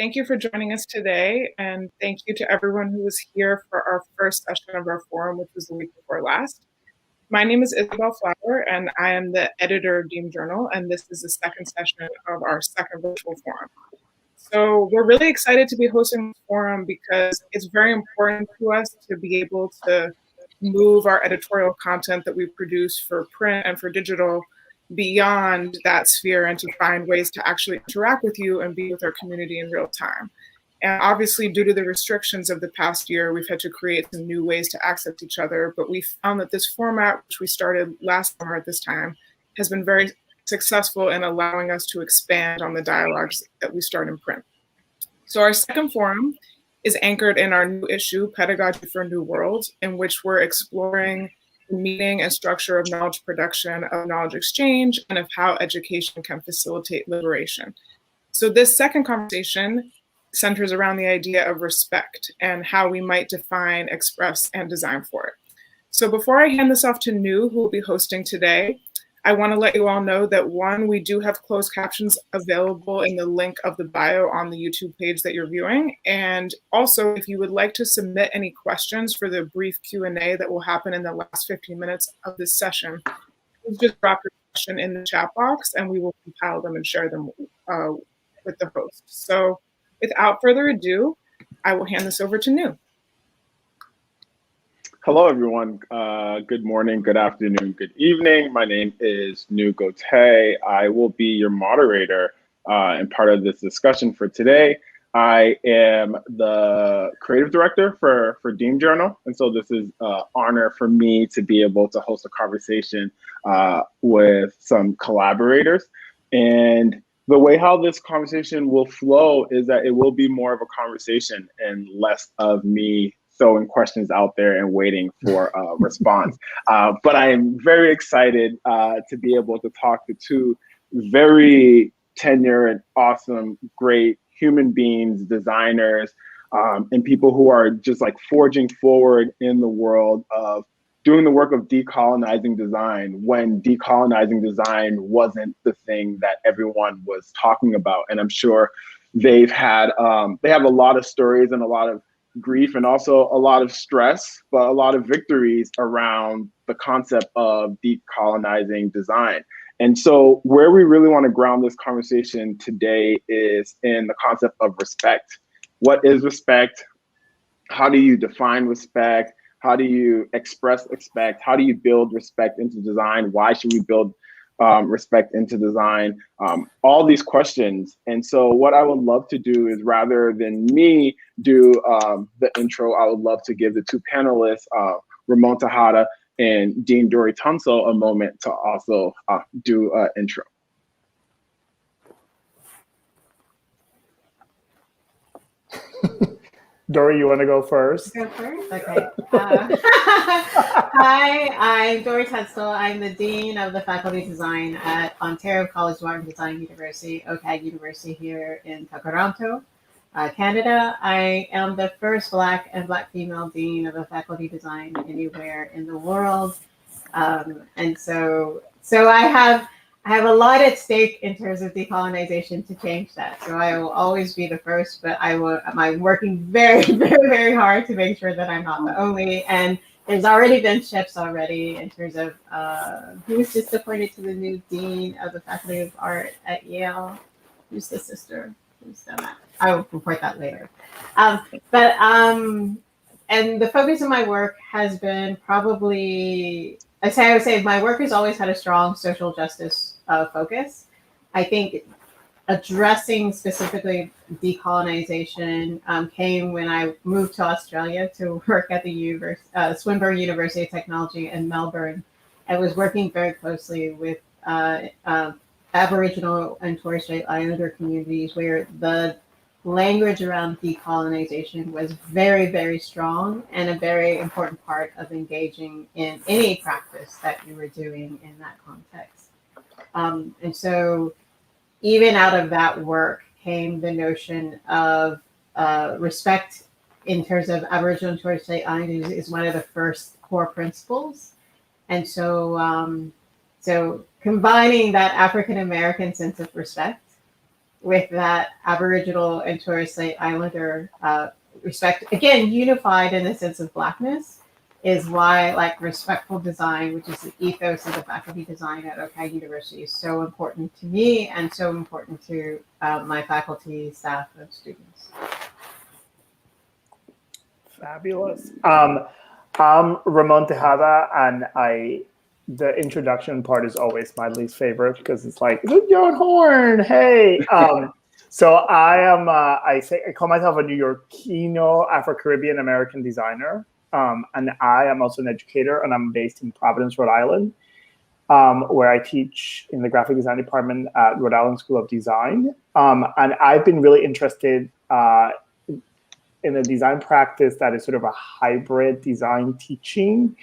Thank you for joining us today, and thank you to everyone who was here for our first session of our forum, which was the week before last. My name is Isabel Flower, and I am the editor of Deem Journal, and this is the second session of our second virtual forum. So we're really excited to be hosting this forum because it's very important to us to be able to move our editorial content that we produce for print and for digital beyond that sphere and to find ways to actually interact with you and be with our community in real time. And obviously, due to the restrictions of the past year, we've had to create some new ways to access each other. But we found that this format, which we started last summer at this time, has been very successful in allowing us to expand on the dialogues that we start in print. So our second forum is anchored in our new issue, Pedagogy for a New World, in which we're exploring the meaning and structure of knowledge production, of knowledge exchange, and of how education can facilitate liberation. So this second conversation centers around the idea of respect and how we might define, express, and design for it. So before I hand this off to Nu, who will be hosting today, I want to let you all know that one, we do have closed captions available in the link of the bio on the YouTube page that you're viewing. And also, if you would like to submit any questions for the brief Q&A that will happen in the last 15 minutes of this session, please just drop your question in the chat box and we will compile them and share them with the host. So without further ado, I will hand this over to Nu. Hello, everyone. Good morning, good afternoon, good evening. My name is Nu Gote. I will be your moderator and part of this discussion for today. I am the creative director for Deem Journal. And so this is an honor for me to be able to host a conversation with some collaborators. And the way how this conversation will flow is that it will be more of a conversation and less of me throwing questions out there and waiting for a response. But I am very excited to be able to talk to two very tenured, awesome, great human beings, designers, and people who are just like forging forward in the world of doing the work of decolonizing design when decolonizing design wasn't the thing that everyone was talking about. And I'm sure they have a lot of stories and a lot of grief and also a lot of stress, but a lot of victories around the concept of decolonizing design. And so where we really want to ground this conversation today is in the concept of respect. What is respect? How do you define respect? How do you express respect? How do you build respect into design? Why should we build respect into design? All these questions. And so what I would love to do is, rather than me do the intro, I would love to give the two panelists, Ramon Tejada and Dean Doris Thompson, a moment to also do an intro. Dory, you want to go first? Go first? Okay. Hi, I'm Doris Thompson. I'm the Dean of the Faculty of Design at Ontario College of Art and Design University, OCAD University here in Toronto, Canada. I am the first Black and Black female Dean of the Faculty of Design anywhere in the world. And so I have a lot at stake in terms of decolonization to change that. So I will always be the first, but I'm working very, very, very hard to make sure that I'm not the only. And there's already been shifts already in terms of who's just appointed to the new Dean of the Faculty of Art at Yale. Who's the sister? Who's done that? I will report that later. And the focus of my work has been probably, I would say my work has always had a strong social justice focus. I think addressing specifically decolonization came when I moved to Australia to work at the Swinburne University of Technology in Melbourne. I was working very closely with Aboriginal and Torres Strait Islander communities where the language around decolonization was very, very strong and a very important part of engaging in any practice that you were doing in that context. And so even out of that work came the notion of respect in terms of Aboriginal and Torres Strait Islanders is one of the first core principles. And so, so combining that African American sense of respect with that Aboriginal and Torres Strait Islander respect, again, unified in the sense of Blackness, is why like respectful design, which is the ethos of the faculty design at OCAG University, is so important to me and so important to my faculty, staff, and students. Fabulous. I'm Ramon Tejada, and the introduction part is always my least favorite because it's like, John Horn, hey. So I call myself a New Yorkino Afro-Caribbean American designer. And I am also an educator, and I'm based in Providence, Rhode Island, where I teach in the graphic design department at Rhode Island School of Design. And I've been really interested in a design practice that is sort of a hybrid design teaching,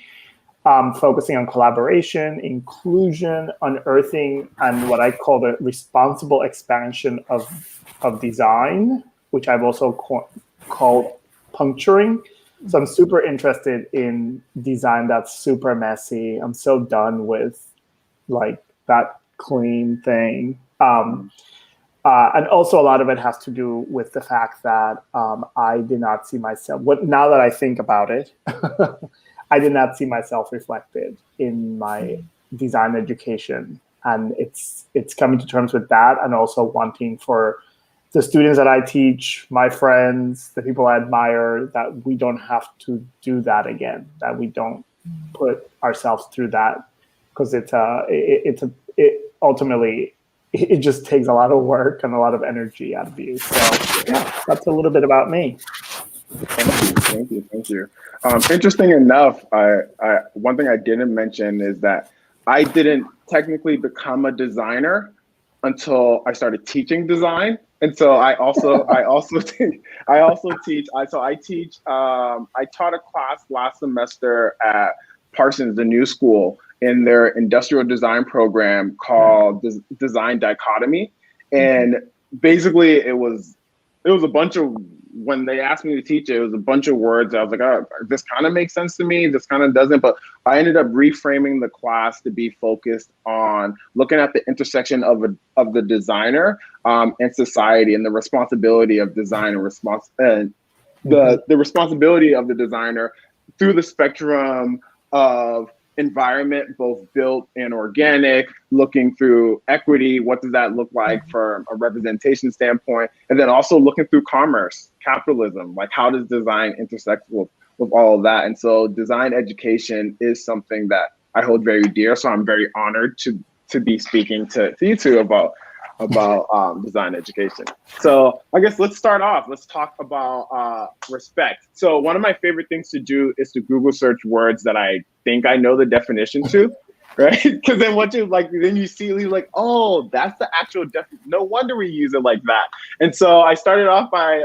focusing on collaboration, inclusion, unearthing, and what I call the responsible expansion of design, which I've also called puncturing. So I'm super interested in design that's super messy. I'm so done with like that clean thing. And also a lot of it has to do with the fact that I did not see myself, now that I think about it, I did not see myself reflected in my design education. And it's coming to terms with that, and also wanting for the students that I teach, my friends, the people I admire, that we don't have to do that again, that we don't put ourselves through that, because ultimately it just takes a lot of work and a lot of energy out of you. So yeah, that's a little bit about me. Thank you. Interesting enough, one thing I didn't mention is that I didn't technically become a designer until I started teaching design. And so I teach. I taught a class last semester at Parsons, the new school, in their industrial design program called Design Dichotomy. And basically it was a bunch of, when they asked me to teach it was a bunch of words. I was like, oh, this kind of makes sense to me, this kind of doesn't. But I ended up reframing the class to be focused on looking at the intersection of the designer and society, and the responsibility of design and the responsibility of the designer through the spectrum of environment, both built and organic, looking through equity, what does that look like from a representation standpoint, and then also looking through commerce, capitalism, like how does design intersect with all of that. And so design education is something that I hold very dear. So I'm very honored to be speaking to you two about design education. So I guess let's start off. Let's talk about respect. So one of my favorite things to do is to Google search words that I think I know the definition to, right? Because then once then you see, you're like, oh, that's the actual definition. No wonder we use it like that. And so I started off by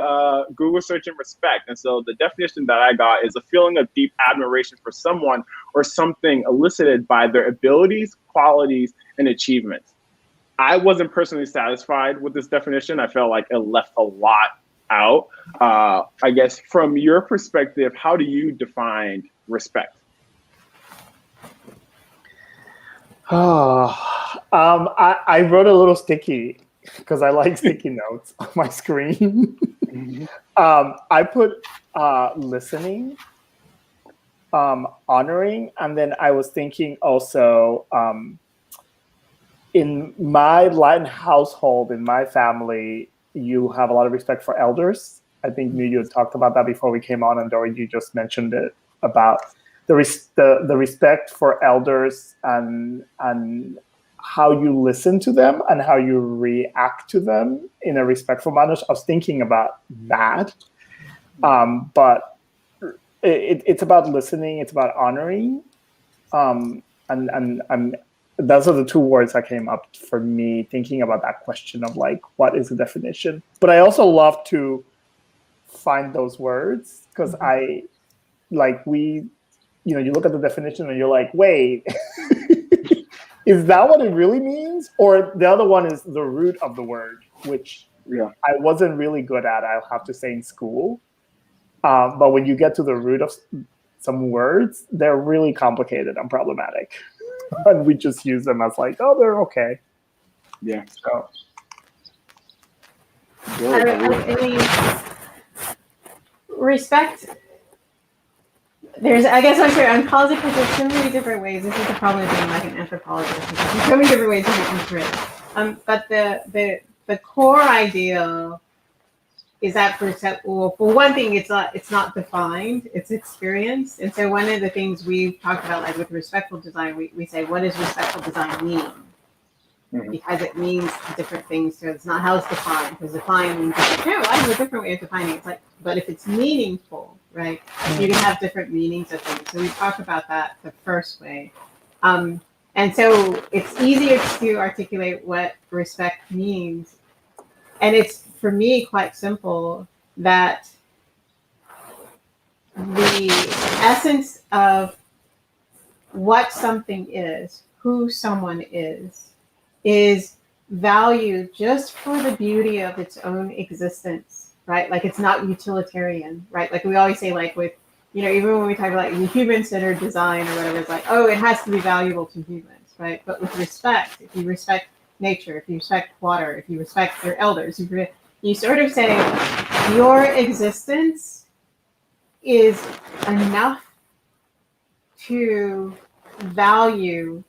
Google searching respect. And so the definition that I got is a feeling of deep admiration for someone or something elicited by their abilities, qualities, and achievements. I wasn't personally satisfied with this definition. I felt like it left a lot out. I guess from your perspective, how do you define respect? I wrote a little sticky because I like sticky notes on my screen. I put listening, honoring, and then I was thinking also, in my Latin household, in my family, you have a lot of respect for elders. I think you had talked about that before we came on, and Dory, you just mentioned it about the respect for elders and how you listen to them and how you react to them in a respectful manner. I was thinking about that, but it's about listening. It's about honoring, and those are the two words that came up for me thinking about that question of like, what is the definition? But I also love to find those words because you look at the definition and you're like, wait, is that what it really means? Or the other one is the root of the word, which I wasn't really good at, I'll have to say, in school. But when you get to the root of some words, they're really complicated and problematic. And we just use them as like, oh, they're okay. Yeah. So. I mean, respect. I guess I'm sure on politics, there's so many different ways. This is the problem of being like an anthropologist. There's so many different ways to answer it. But the core idea is that for one thing, it's not defined, it's experienced. And so one of the things we've talked about, like with respectful design, we say, what does respectful design mean? Mm-hmm. Because it means different things. So it's not how it's defined. Because defined means like, no, I have a different way of defining it. It's like, but if it's meaningful, right? Mm-hmm. You can have different meanings of things. So we talk about that the first way. And so it's easier to articulate what respect means. And it's, for me, quite simple that the essence of what something is, who someone is valued just for the beauty of its own existence, right? Like it's not utilitarian, right? Like we always say, like with, even when we talk about like human-centered design or whatever, it's like, oh, it has to be valuable to humans, right? But with respect, if you respect nature, if you respect water, if you respect your elders, you sort of say your existence is enough to value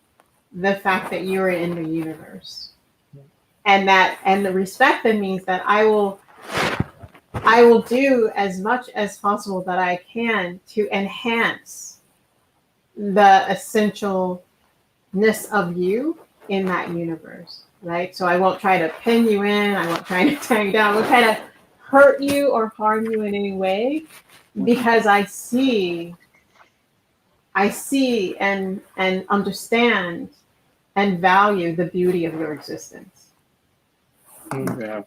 the fact that you're in the universe. And the respect then means that I will do as much as possible that I can to enhance the essentialness of you in that universe. Right? So I won't try to pin you in. I won't try to tear you down. I won't try to hurt you or harm you in any way, because I see and understand and value the beauty of your existence. Yeah.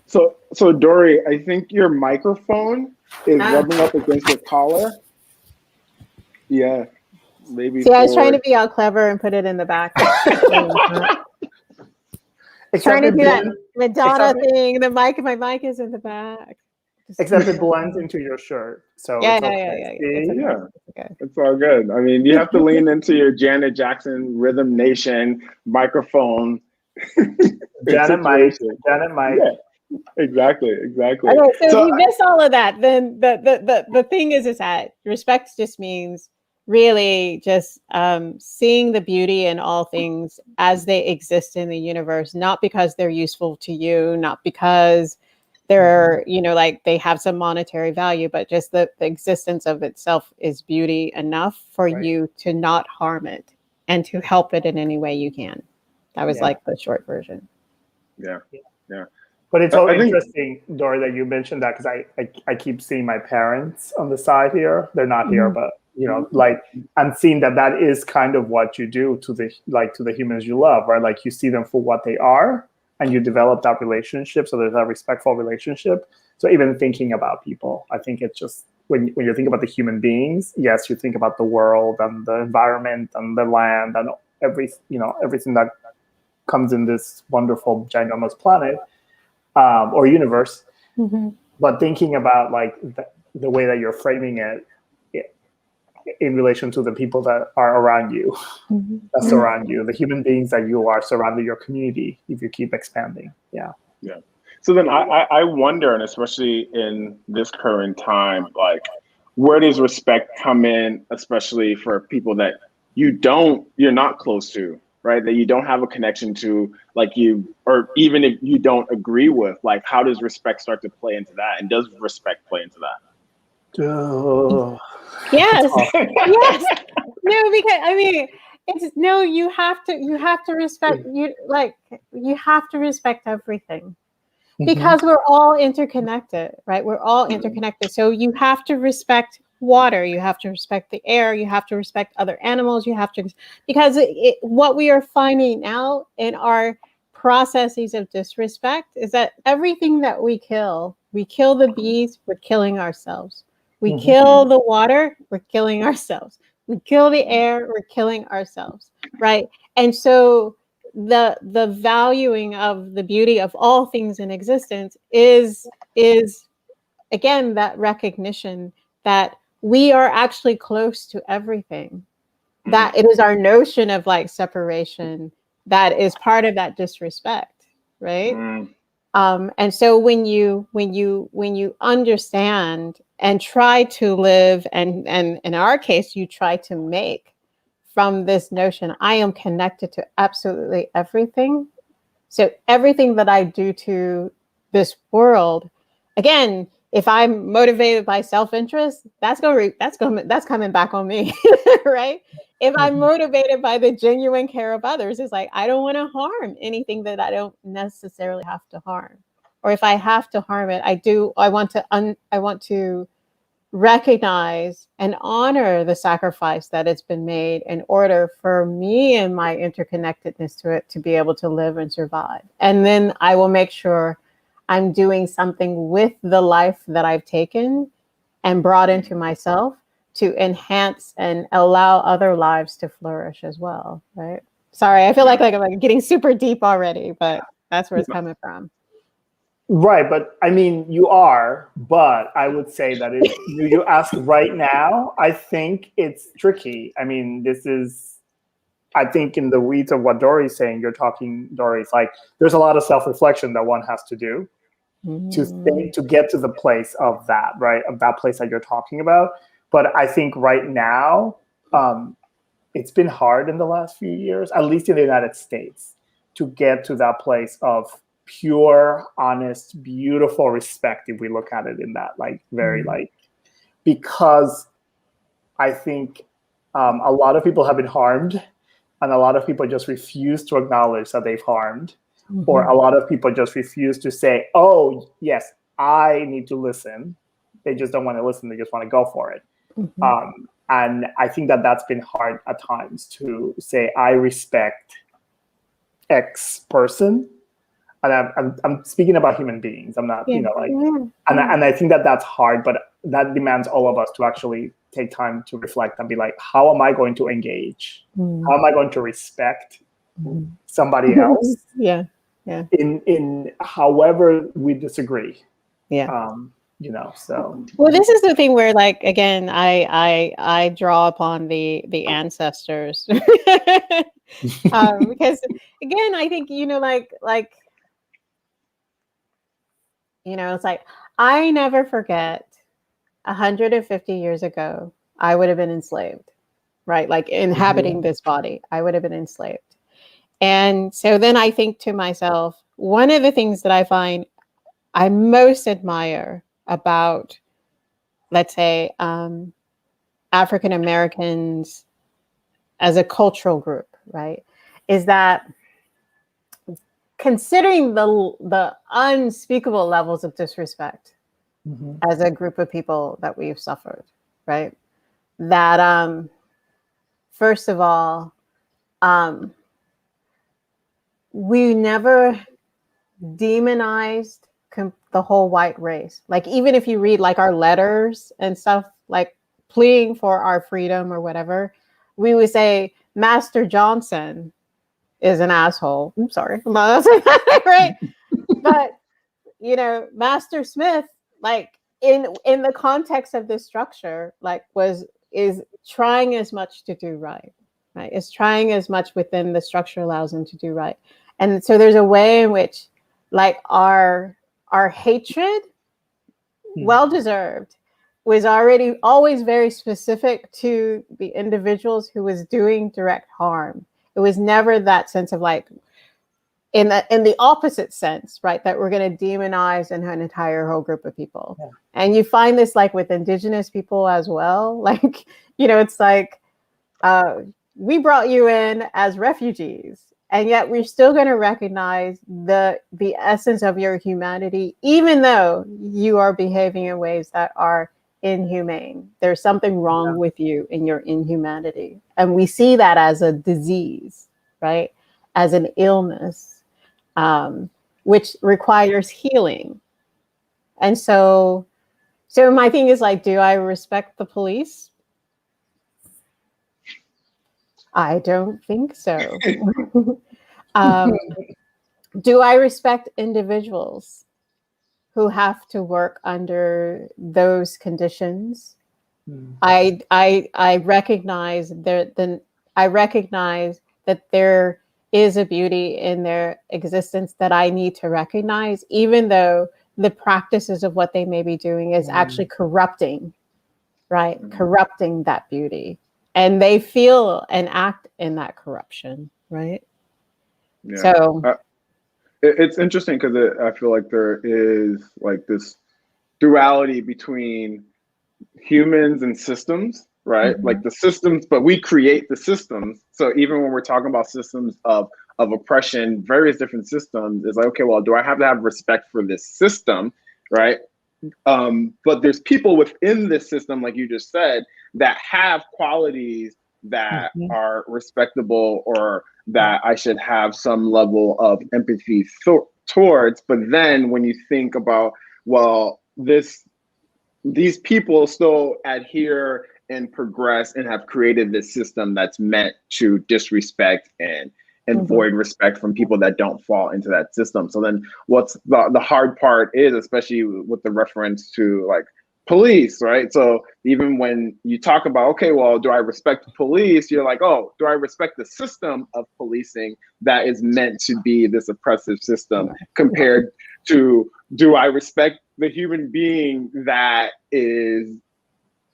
So Dory, I think your microphone is rubbing up against your collar. Yeah. Maybe. See, I was trying to be all clever and put it in the back. Trying to do that Madonna thing. My mic is in the back. Except it blends into your shirt. So yeah. It's okay. It's all good. I mean, you have to lean into your Janet Jackson Rhythm Nation microphone. Janet Mike. Yeah. Exactly. Okay, so if you miss all of that, then the thing is that respect just means really just seeing the beauty in all things as they exist in the universe, not because they're useful to you, not because they're, like they have some monetary value, but just the existence of itself is beauty enough for you to not harm it and to help it in any way you can. That was like the short version. Yeah. But it's so interesting, Dory, that you mentioned that, because I keep seeing my parents on the side here. They're not here, but like I'm seeing that is kind of what you do to the humans you love, right? Like you see them for what they are, and you develop that relationship. So there's that respectful relationship. So even thinking about people, I think it's just when you think about the human beings, yes, you think about the world and the environment and the land and everything that comes in this wonderful ginormous planet or universe. Mm-hmm. But thinking about like the way that you're framing it in relation to the people that are around you, that surround you, the human beings that you are surrounding your community, if you keep expanding. Yeah. So then I wonder, and especially in this current time, like where does respect come in, especially for people that you're not close to, right? That you don't have a connection to, like or even if you don't agree with, like how does respect start to play into that? And does respect play into that? Yes. No, because I mean, you have to respect you have to respect everything, because we're all interconnected, right? We're all interconnected. So you have to respect water, you have to respect the air, you have to respect other animals, because what we are finding out in our processes of disrespect is that everything that we kill the bees, we're killing ourselves. We kill the water, we're killing ourselves. We kill the air, we're killing ourselves, right? And so the valuing of the beauty of all things in existence is again that recognition that we are actually close to everything. That it is our notion of like separation that is part of that disrespect, right? Mm. And so when you understand and try to live, and in our case, you try to make from this notion, I am connected to absolutely everything. So everything that I do to this world, again, if I'm motivated by self-interest, that's coming back on me, right? If I'm motivated by the genuine care of others, it's like I don't want to harm anything that I don't necessarily have to harm. Or if I have to harm it, I want to recognize and honor the sacrifice that it's been made in order for me and my interconnectedness to it to be able to live and survive. And then I will make sure I'm doing something with the life that I've taken and brought into myself to enhance and allow other lives to flourish as well, right? Sorry, I feel like I'm getting super deep already, but that's where it's coming from. Right, but I mean, you are, but I would say that if you ask right now, I think it's tricky. I mean, I think in the weeds of what Dory's saying, you're talking, Dory's like, there's a lot of self-reflection that one has to do to get to the place of that, right? Of that place that you're talking about. But I think right now, it's been hard in the last few years, at least in the United States, to get to that place of pure, honest, beautiful respect, if we look at it in that very because I think a lot of people have been harmed, and a lot of people just refuse to acknowledge that they've harmed, or a lot of people just refuse to say, oh yes, I need to listen. They just don't want to listen, they just want to go for it. And I think that that's been hard at times to say, I respect X person. And I'm speaking about human beings. I'm not, and I think that that's hard, but that demands all of us to actually take time to reflect and be like, how am I going to engage? How am I going to respect somebody else? In however we disagree. So. Well, this is the thing where, like, again, I draw upon the ancestors because, again, I think it's like, I never forget 150 years ago, I would have been enslaved, right? Like inhabiting this body, I would have been enslaved. And so then I think to myself, one of the things that I find I most admire about, let's say, African Americans as a cultural group, right, is that considering the unspeakable levels of disrespect as a group of people that we've suffered, right? That first of all, we never demonized the whole white race. Like, even if you read like our letters and stuff, like pleading for our freedom or whatever, we would say Master Johnson is an asshole. I'm sorry, I'm not saying that, right? But Master Smith, like in the context of this structure, like is trying as much to do right, right? Is trying as much within the structure allows him to do right. And so there's a way in which, like, our hatred, well deserved, was always very specific to the individuals who was doing direct harm. It was never that sense of like, in the opposite sense, right, that we're going to demonize an entire whole group of people. Yeah. And you find this like with indigenous people as well. Like, it's like, we brought you in as refugees, and yet we're still going to recognize the essence of your humanity, even though you are behaving in ways that are inhumane. There's something wrong with you in your inhumanity. And we see that as a disease, right? As an illness, which requires healing. And so my thing is like, do I respect the police? I don't think so. Do I respect individuals who have to work under those conditions? I recognize that there is a beauty in their existence that I need to recognize, even though the practices of what they may be doing is actually corrupting, right? Corrupting that beauty. And they feel and act in that corruption, right? Yeah. So it's interesting because I feel like there is like this duality between humans and systems, right? Like the systems, but we create the systems. So even when we're talking about systems of oppression, various different systems, it's like, okay, well, do I have to have respect for this system, right? But there's people within this system, like you just said, that have qualities that are respectable or that I should have some level of empathy towards. But then when you think about, well, these people still adhere and progress and have created this system that's meant to disrespect and void respect from people that don't fall into that system. So then what's the hard part is, especially with the reference to like police, right? So even when you talk about, okay, well, do I respect the police? You're like, oh, do I respect the system of policing that is meant to be this oppressive system compared to, do I respect the human being that is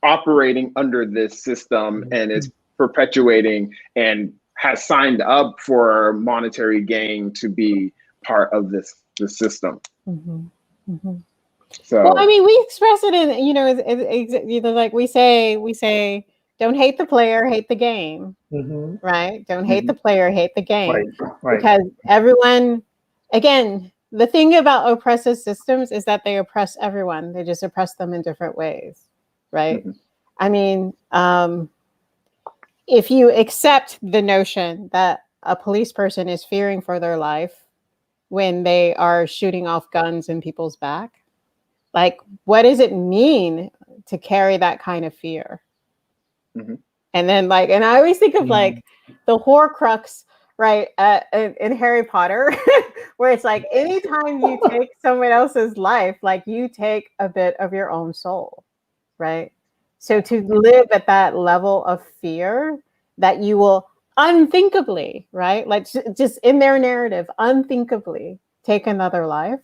operating under this system and is perpetuating and has signed up for monetary gain to be part of the system? So, well, I mean, we express it in, you know, like we say, don't hate the player, hate the game, right? Don't hate the player, hate the game, Right. Because everyone, again, the thing about oppressive systems is that they oppress everyone. They just oppress them in different ways, right? I mean, if you accept the notion that a police person is fearing for their life when they are shooting off guns in people's back, like, what does it mean to carry that kind of fear? And then, like, and I always think of like the Horcrux, right, in Harry Potter, where it's like anytime you take someone else's life, like you take a bit of your own soul, right? So to live at that level of fear that you will unthinkably, right, like just in their narrative, unthinkably take another life.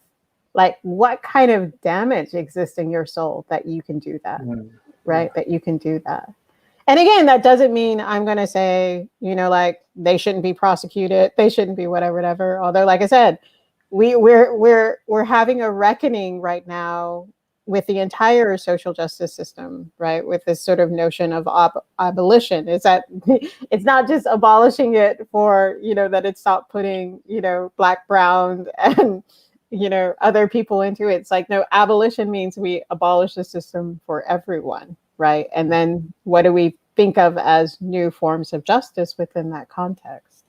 Like, what kind of damage exists in your soul that you can do that, right? That you can do that. And again, that doesn't mean I'm going to say, you know, like they shouldn't be prosecuted, they shouldn't be whatever. Although, like I said, we're having a reckoning right now with the entire social justice system, right? With this sort of notion of abolition. Is that it's not just abolishing it for, you know, that it stopped putting, you know, Black, brown, and you know, other people into it. It's like, no, abolition means we abolish the system for everyone, right? And then what do we think of as new forms of justice within that context?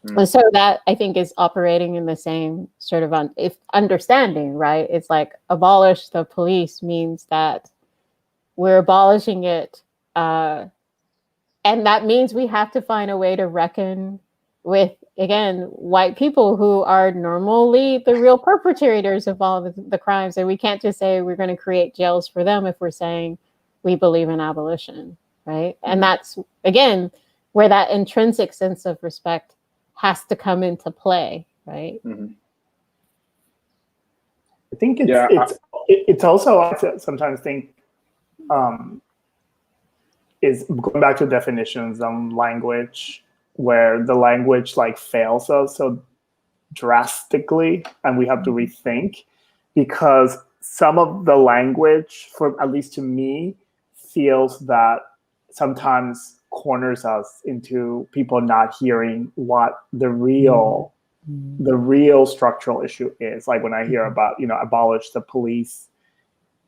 And so that, I think, is operating in the same sort of understanding, right? It's like abolish the police means that we're abolishing it. And that means we have to find a way to reckon with, again, white people who are normally the real perpetrators of all the crimes. And we can't just say we're going to create jails for them if we're saying we believe in abolition, right? And that's, again, where that intrinsic sense of respect has to come into play, right? I think it's also, I sometimes think, is going back to definitions on language, where the language like fails us so drastically, and we have to rethink, because some of the language, for at least to me, feels that sometimes corners us into people not hearing what the real structural issue is. Like when I hear about, you know, abolish the police,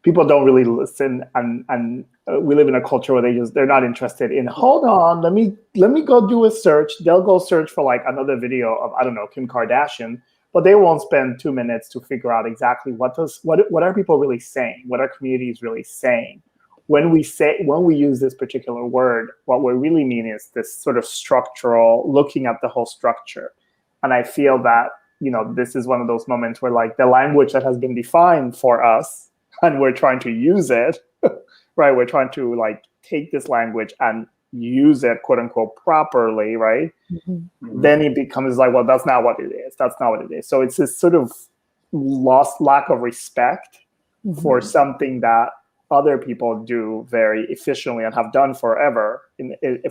people don't really listen, and we live in a culture where they're not interested in, hold on, let me go do a search. They'll go search for like another video of, I don't know, Kim Kardashian, but they won't spend 2 minutes to figure out exactly what are people really saying, what are communities really saying. When we use this particular word, what we really mean is this sort of structural, looking at the whole structure. And I feel that, you know, this is one of those moments where like the language that has been defined for us, and we're trying to use it, right? We're trying to like take this language and use it, quote unquote, properly, right? Mm-hmm. Then it becomes like, well, that's not what it is. That's not what it is. So it's this sort of lost lack of respect for something that other people do very efficiently and have done forever,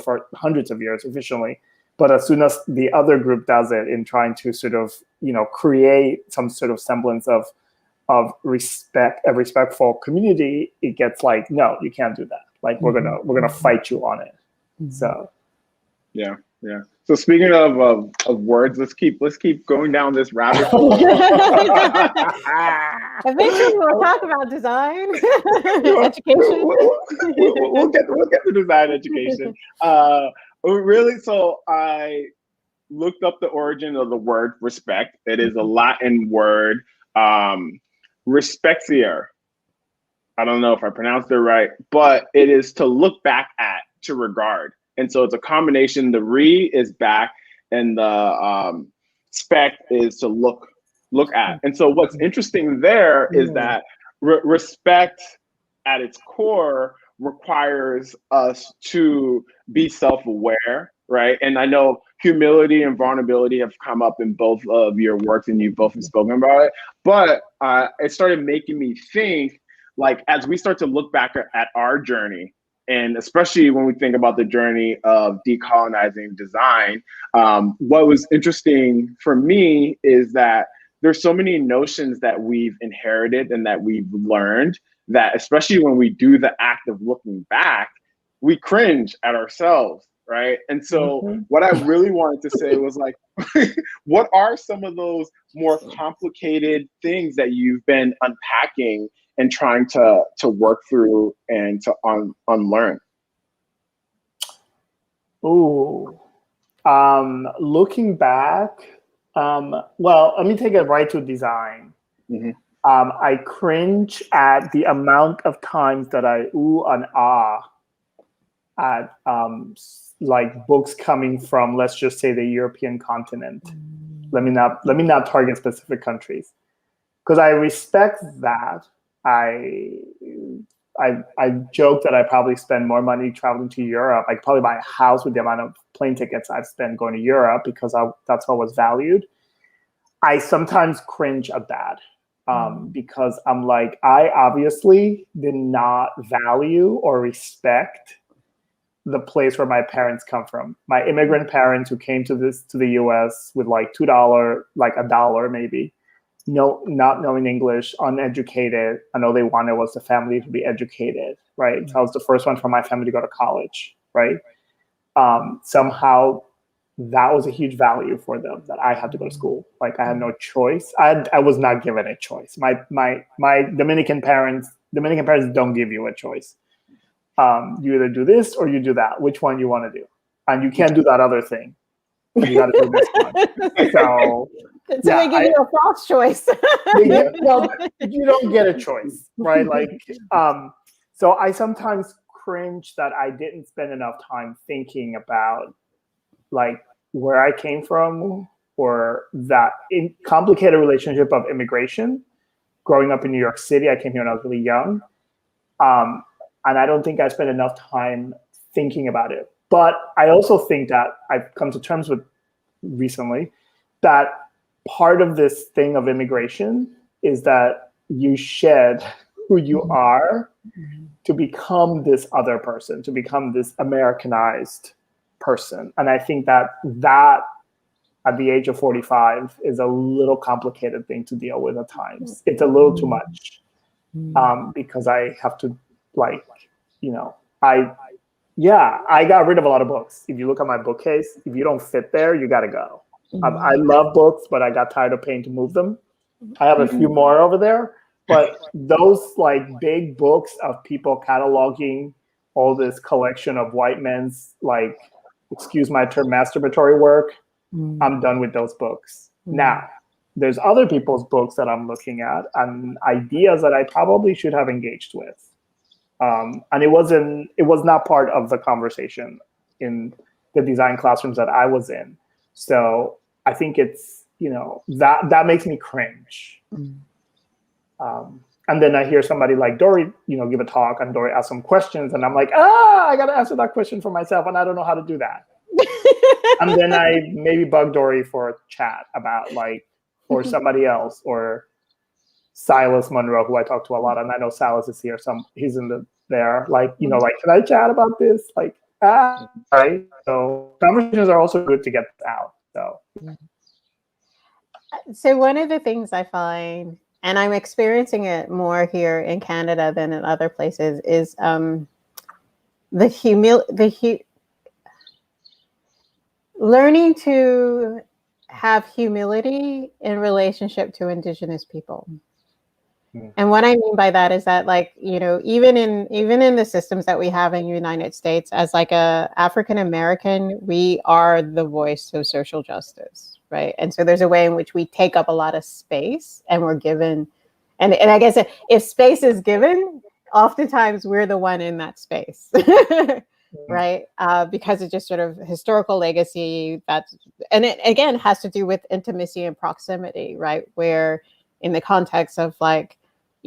for hundreds of years efficiently. But as soon as the other group does it in trying to sort of, create some sort of semblance of respect, a respectful community, it gets like, no, you can't do that. Like we're gonna fight you on it. So yeah. So speaking of words, let's keep going down this rabbit hole. Eventually, we'll talk about design, education. We'll get to design education. Really, so I looked up the origin of the word respect. It is a Latin word, respectier. I don't know if I pronounced it right, but it is to look back at, to regard. And so it's a combination. The re is back, and the spect is to look at. And so what's interesting there is that respect at its core requires us to be self-aware, right? And I know humility and vulnerability have come up in both of your works, and you've both spoken about it. But it started making me think, like, as we start to look back at our journey, and especially when we think about the journey of decolonizing design, what was interesting for me is that there's so many notions that we've inherited and that we've learned that, especially when we do the act of looking back, we cringe at ourselves, right? And so what I really wanted to say was, like, what are some of those more complicated things that you've been unpacking and trying to work through and to unlearn? Ooh, looking back, well, let me take it right to design. I cringe at the amount of times that I ooh and ah at like books coming from, let's just say, the European continent. Let me not target specific countries, because I respect that. I joke that I probably spend more money traveling to Europe. I could probably buy a house with the amount of plane tickets I've spent going to Europe, because that's what was valued. I sometimes cringe at that, because I'm like, I obviously did not value or respect the place where my parents come from. My immigrant parents who came to the US with like $2, like $1 maybe, not knowing English, uneducated, and all they wanted was the family to be educated, right? So I was the first one from my family to go to college, right? Somehow that was a huge value for them, that I had to go to school. Like I had no choice. I was not given a choice. My Dominican parents don't give you a choice. You either do this or you do that. Which one you want to do? And you can't do that other thing. You got to do this one. So they give you a false choice. Well, you don't get a choice, right? Like, so I sometimes cringe that I didn't spend enough time thinking about, like, where I came from, or that complicated relationship of immigration. Growing up in New York City, I came here when I was really young. And I don't think I spent enough time thinking about it. But I also think that I've come to terms with recently that part of this thing of immigration is that you shed who you are to become this other person, to become this Americanized person. And I think that at the age of 45 is a little complicated thing to deal with at times. It's a little too much, because I have to, like, I got rid of a lot of books. If you look at my bookcase, if you don't fit there, you got to go. I love books, but I got tired of paying to move them. I have a few more over there, but those like big books of people cataloging all this collection of white men's, like, excuse my term, masturbatory work, I'm done with those books. Now, there's other people's books that I'm looking at and ideas that I probably should have engaged with. And it was not part of the conversation in the design classrooms that I was in. So I think it's, that makes me cringe. And then I hear somebody like Dory, give a talk, and Dory asks some questions, and I'm like, I got to answer that question for myself, and I don't know how to do that. And then I maybe bug Dory for a chat about or somebody else, or Silas Monroe, who I talk to a lot, and I know Silas is here. He's there. Can I chat about this? Right. So conversations are also good to get out. So one of the things I find, and I'm experiencing it more here in Canada than in other places, is learning to have humility in relationship to Indigenous people. And what I mean by that is that, even in the systems that we have in the United States, as a African American, we are the voice of social justice, right? And so there's a way in which we take up a lot of space, and we're given, and I guess if space is given, oftentimes we're the one in that space, right? Because it's just sort of historical legacy and it again has to do with intimacy and proximity, right? Where in the context of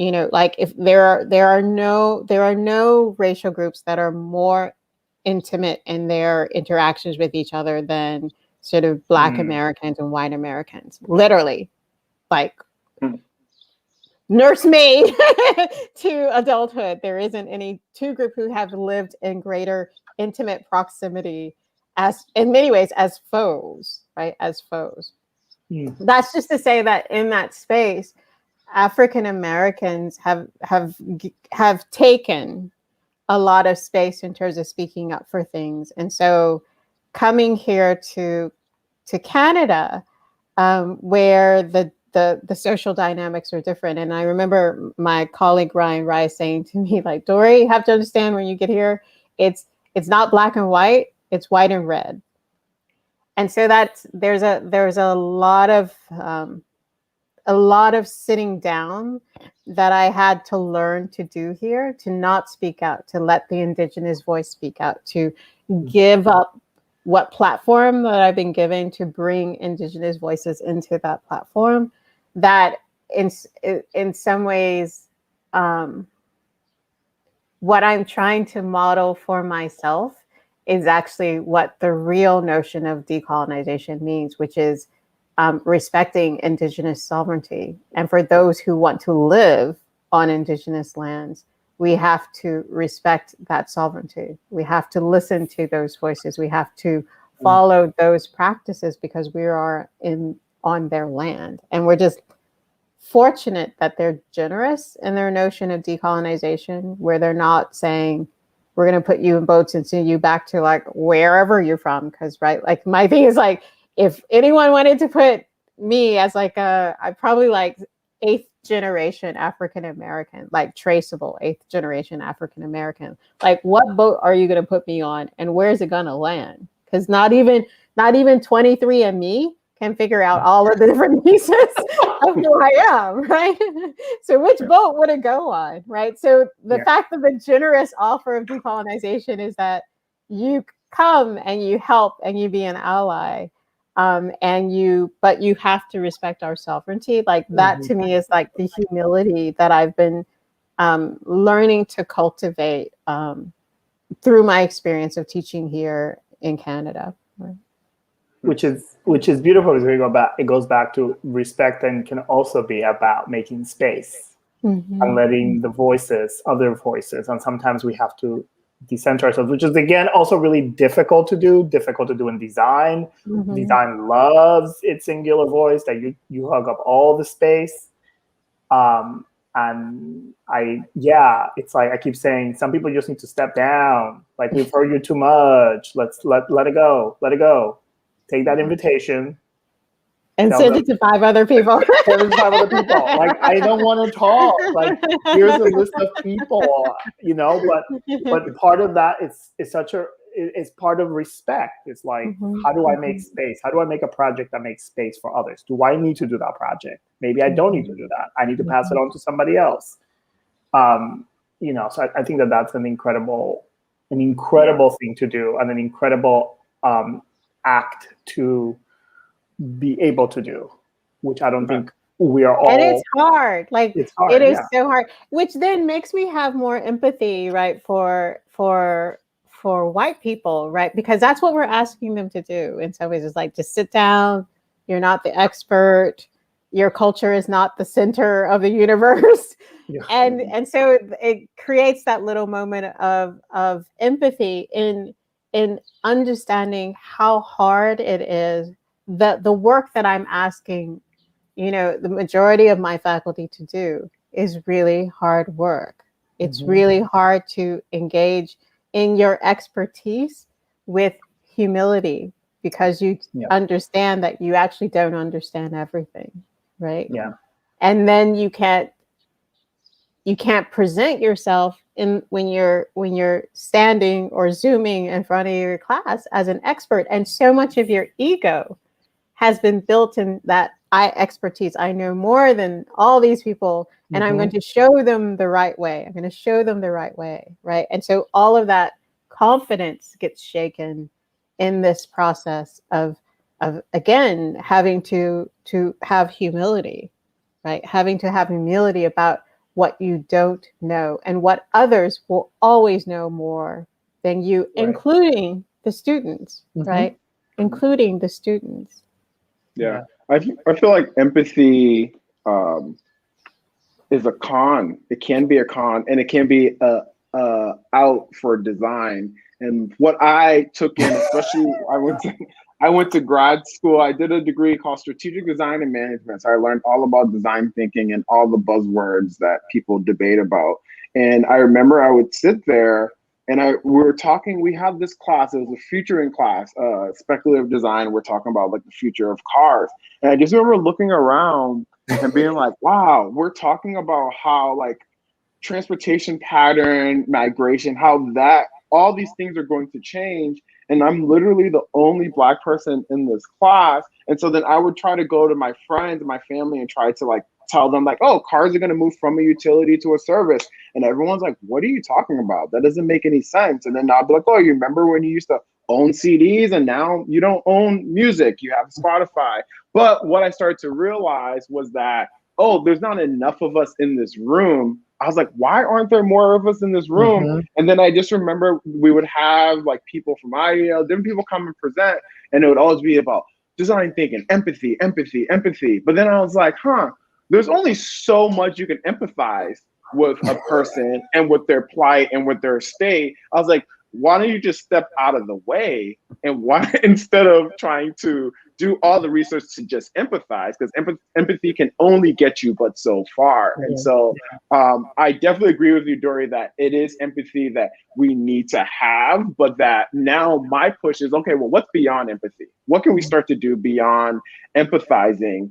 if there are no racial groups that are more intimate in their interactions with each other than sort of Black Americans and white Americans, literally, nursemaid to adulthood. There isn't any two group who have lived in greater intimate proximity as, in many ways, as foes, right? As foes. That's just to say that in that space, African Americans have taken a lot of space in terms of speaking up for things. And so coming here to Canada, where the social dynamics are different. And I remember my colleague Ryan Rice saying to me, Dory, you have to understand when you get here, it's not black and white, it's white and red. And so there's a lot of sitting down that I had to learn to do here, to not speak out, to let the Indigenous voice speak out, to give up what platform that I've been given to bring Indigenous voices into that platform. That in some ways, what I'm trying to model for myself is actually what the real notion of decolonization means, which is respecting Indigenous sovereignty. And for those who want to live on Indigenous lands, we have to respect that sovereignty. We have to listen to those voices. We have to follow those practices because we are on their land. And we're just fortunate that they're generous in their notion of decolonization, where they're not saying, we're going to put you in boats and send you back to wherever you're from. Because, right, my thing is if anyone wanted to put me as I'm probably 8th generation African American, traceable 8th generation African American, what boat are you going to put me on, and where's it going to land? Because not even 23andMe can figure out all of the different pieces of who I am, right? So which boat would it go on, right? So the fact of the generous offer of decolonization is that you come and you help and you be an ally. But you have to respect our sovereignty. That to me is the humility that I've been learning to cultivate through my experience of teaching here in Canada. Right? Which is beautiful because it goes back to respect, and can also be about making space and letting the other voices, and sometimes we have to decenter ourselves, which is again also really difficult to do in design. Design loves its singular voice, that you hug up all the space. And it's I keep saying, some people just need to step down. We've heard you too much. Let's let it go. Take that invitation and send it to 5 other people. I don't want to talk. Here's a list of people, but part of that is part of respect. It's how do I make space? How do I make a project that makes space for others? Do I need to do that project? Maybe I don't need to do that. I need to pass it on to somebody else. So I think that's an incredible thing to do, and an incredible act to be able to do, which I don't think we are all. And it's hard. Like it's hard, it is yeah. so hard, which then makes me have more empathy, right, for white people, right? Because that's what we're asking them to do in some ways. It's like, just sit down. You're not the expert. Your culture is not the center of the universe. Yeah. And so it creates that little moment of empathy in understanding how hard it is, that the work that I'm asking, the majority of my faculty to do is really hard work. It's really hard to engage in your expertise with humility, because you understand that you actually don't understand everything, right? Yeah. And then you can't present yourself when you're standing or zooming in front of your class as an expert. And so much of your ego has been built in that expertise. I know more than all these people, and I'm going to show them the right way. I'm going to show them the right way, right? And so all of that confidence gets shaken in this process of again having to have humility, right? Having to have humility about what you don't know, and what others will always know more than you, right, including the students, right? Including the students. Yeah. I feel like empathy is a con. It can be a con, and it can be a out for design. And what I took in, especially I went to grad school. I did a degree called Strategic Design and Management. So I learned all about design thinking and all the buzzwords that people debate about. And I remember I would sit there and we had this class, it was a futuring class, speculative design. We're talking about like the future of cars. And I just remember looking around and being like, wow, we're talking about how like transportation pattern, migration, how that all these things are going to change. And I'm literally the only Black person in this class. And so then I would try to go to my friends and my family and try to like tell them like, oh, cars are going to move from a utility to a service. And everyone's like, what are you talking about? That doesn't make any sense. And then I'll be like, oh, you remember when you used to own CDs and now you don't own music, you have Spotify. But what I started to realize was that, oh, there's not enough of us in this room. I was like, why aren't there more of us in this room? And then I just remember we would have like people from IEL, different people come and present, and it would always be about design thinking, empathy, empathy, empathy. But then I was like, there's only so much you can empathize with a person and with their plight and with their state. I was like, why don't you just step out of the way, and why, instead of trying to do all the research to just empathize, because empathy can only get you but so far. And so I definitely agree with you, Dory, that it is empathy that we need to have, but that now my push is, okay, well, what's beyond empathy? What can we start to do beyond empathizing?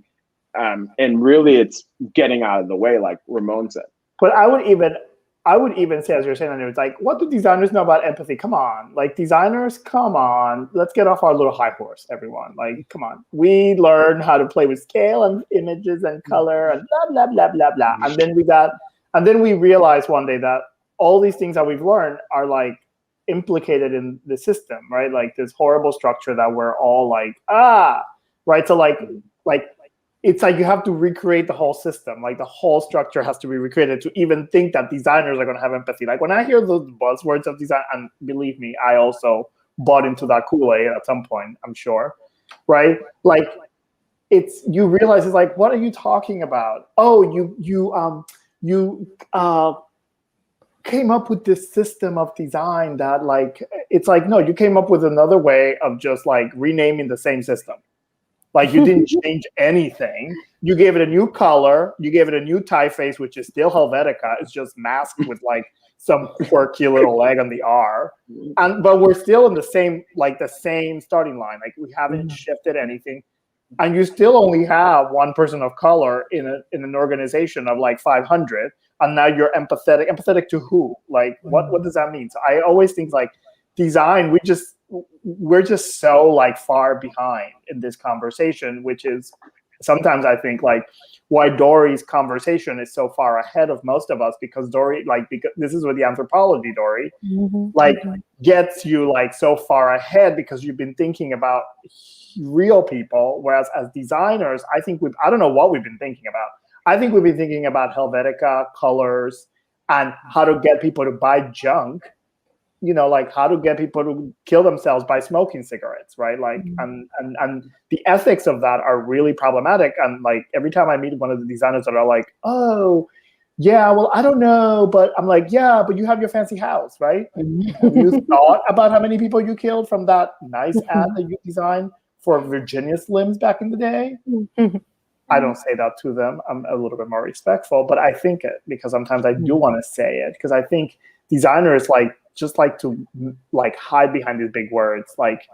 And really it's getting out of the way, like Ramon said. But I would even say, as you're saying, it's like, what do designers know about empathy? Come on, like designers, come on, let's get off our little high horse, everyone. Like, come on, we learn how to play with scale and images and color and blah, blah, blah, blah, blah. And then we realize one day that all these things that we've learned are like implicated in the system, right? Like this horrible structure that we're all like, right? So like, it's like you have to recreate the whole system. Like the whole structure has to be recreated to even think that designers are going to have empathy. Like when I hear the buzzwords of design, and believe me, I also bought into that Kool-Aid at some point, I'm sure, right? Like you realize it's like, what are you talking about? Oh, you came up with this system of design that like, it's like, no, you came up with another way of just like renaming the same system. Like you didn't change anything. You gave it a new color. You gave it a new typeface, which is still Helvetica. It's just masked with like some quirky little leg on the R. But we're still in the same starting line. Like we haven't shifted anything. And you still only have one person of color in an organization of like 500. And now you're empathetic. Empathetic to who? Like what does that mean? So I always think like design, we're just so like far behind in this conversation, which is Sometimes I think like why Dory's conversation is so far ahead of most of us, because Dory, like, because this is what the anthropology, Dory, like gets you like so far ahead because you've been thinking about real people. Whereas as designers, I think I don't know what we've been thinking about. I think we've been thinking about Helvetica, colors, and how to get people to buy junk. You know, like how to get people to kill themselves by smoking cigarettes, right? Like, and the ethics of that are really problematic. And like every time I meet one of the designers that are like, oh, yeah, well, I don't know, but I'm like, yeah, but you have your fancy house, right? Have you thought about how many people you killed from that nice ad that you designed for Virginia Slims back in the day? I don't say that to them. I'm a little bit more respectful, but I think it, because sometimes I do want to say it, because I think designers just like to like hide behind these big words. Like,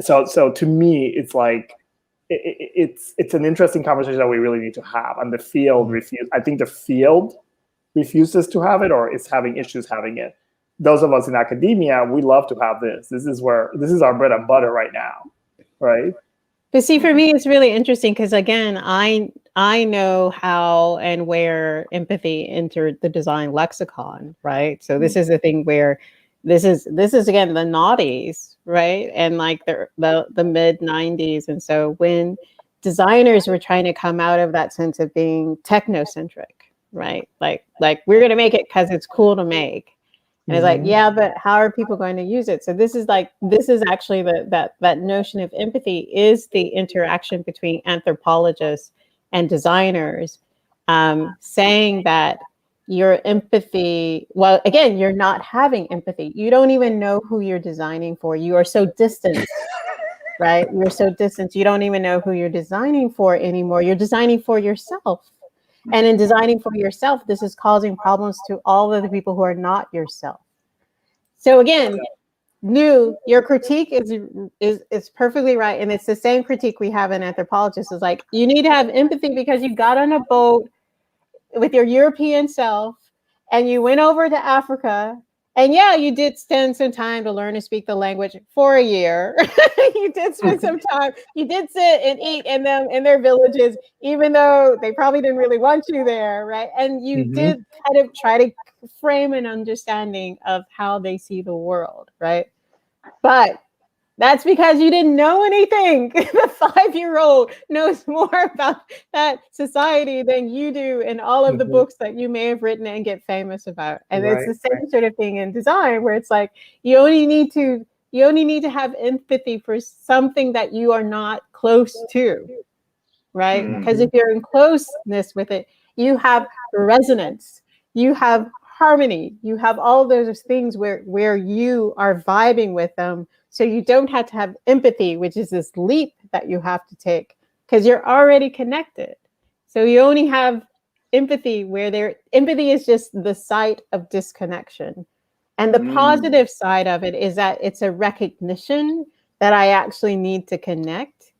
so to me, it's like it's an interesting conversation that we really need to have. And the field I think the field refuses to have it, or is having issues having it. Those of us in academia, we love to have this. This is our bread and butter right now, right? But see, for me, it's really interesting because, again, I know how and where empathy entered the design lexicon, right? So this is the thing where this is again the noughties, right? And like the mid 90s. And so when designers were trying to come out of that sense of being technocentric, right? Like we're going to make it because it's cool to make. And it's like, yeah, but how are people going to use it? So this is actually that notion of empathy is the interaction between anthropologists and designers, saying that your empathy, well, again, you're not having empathy. You don't even know who you're designing for. You are so distant, right? You're so distant. You don't even know who you're designing for anymore. You're designing for yourself. And in designing for yourself, this is causing problems to all of the people who are not yourself. So again, your critique is perfectly right. And it's the same critique we have in anthropologists. Is like, you need to have empathy because you got on a boat with your European self and you went over to Africa. And yeah, you did spend some time to learn to speak the language for a year. You did spend some time. You did sit and eat in their villages, even though they probably didn't really want you there, right? And you did kind of try to frame an understanding of how they see the world, right? But that's because you didn't know anything. The 5-year-old knows more about that society than you do in all of the books that you may have written and get famous about. And it's the same sort of thing in design, where it's like you only need to have empathy for something that you are not close to, right? Because if you're in closeness with it, you have resonance, you have harmony, you have all those things where you are vibing with them. So you don't have to have empathy, which is this leap that you have to take because you're already connected. So you only have empathy where empathy is just the site of disconnection. And the positive side of it is that it's a recognition that I actually need to connect.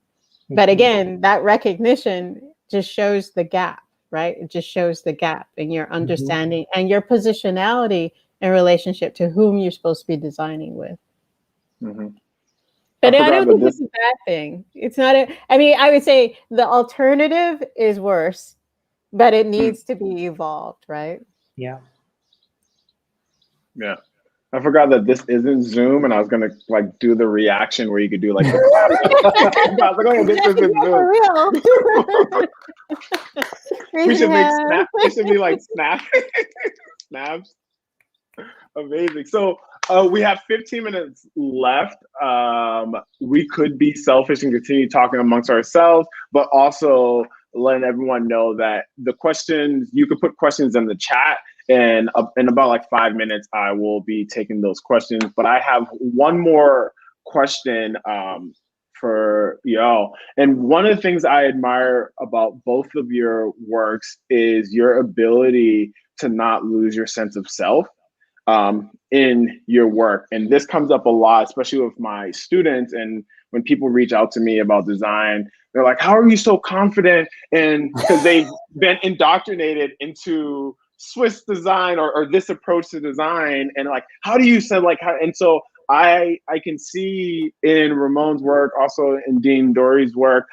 But again, that recognition just shows the gap, right? It just shows the gap in your understanding and your positionality in relationship to whom you're supposed to be designing with. But I don't think it's a bad thing. It's not I would say the alternative is worse, but it needs to be evolved, right? Yeah. Yeah. I forgot that this isn't Zoom, and I was gonna like do the reaction where you could do like the clapping. I was like, oh, this isn't Zoom. We should make snaps. It should be like snaps. Amazing. So we have 15 minutes left. We could be selfish and continue talking amongst ourselves, but also letting everyone know that the questions, you could put questions in the chat, and in about like 5 minutes, I will be taking those questions. But I have one more question for y'all. And one of the things I admire about both of your works is your ability to not lose your sense of self in your work. And this comes up a lot, especially with my students. And when people reach out to me about design, they're like, how are you so confident? And because they've been indoctrinated into Swiss design or this approach to design. And like, how do you say like, how? And so I can see in Ramon's work, also in Deem Dory's work,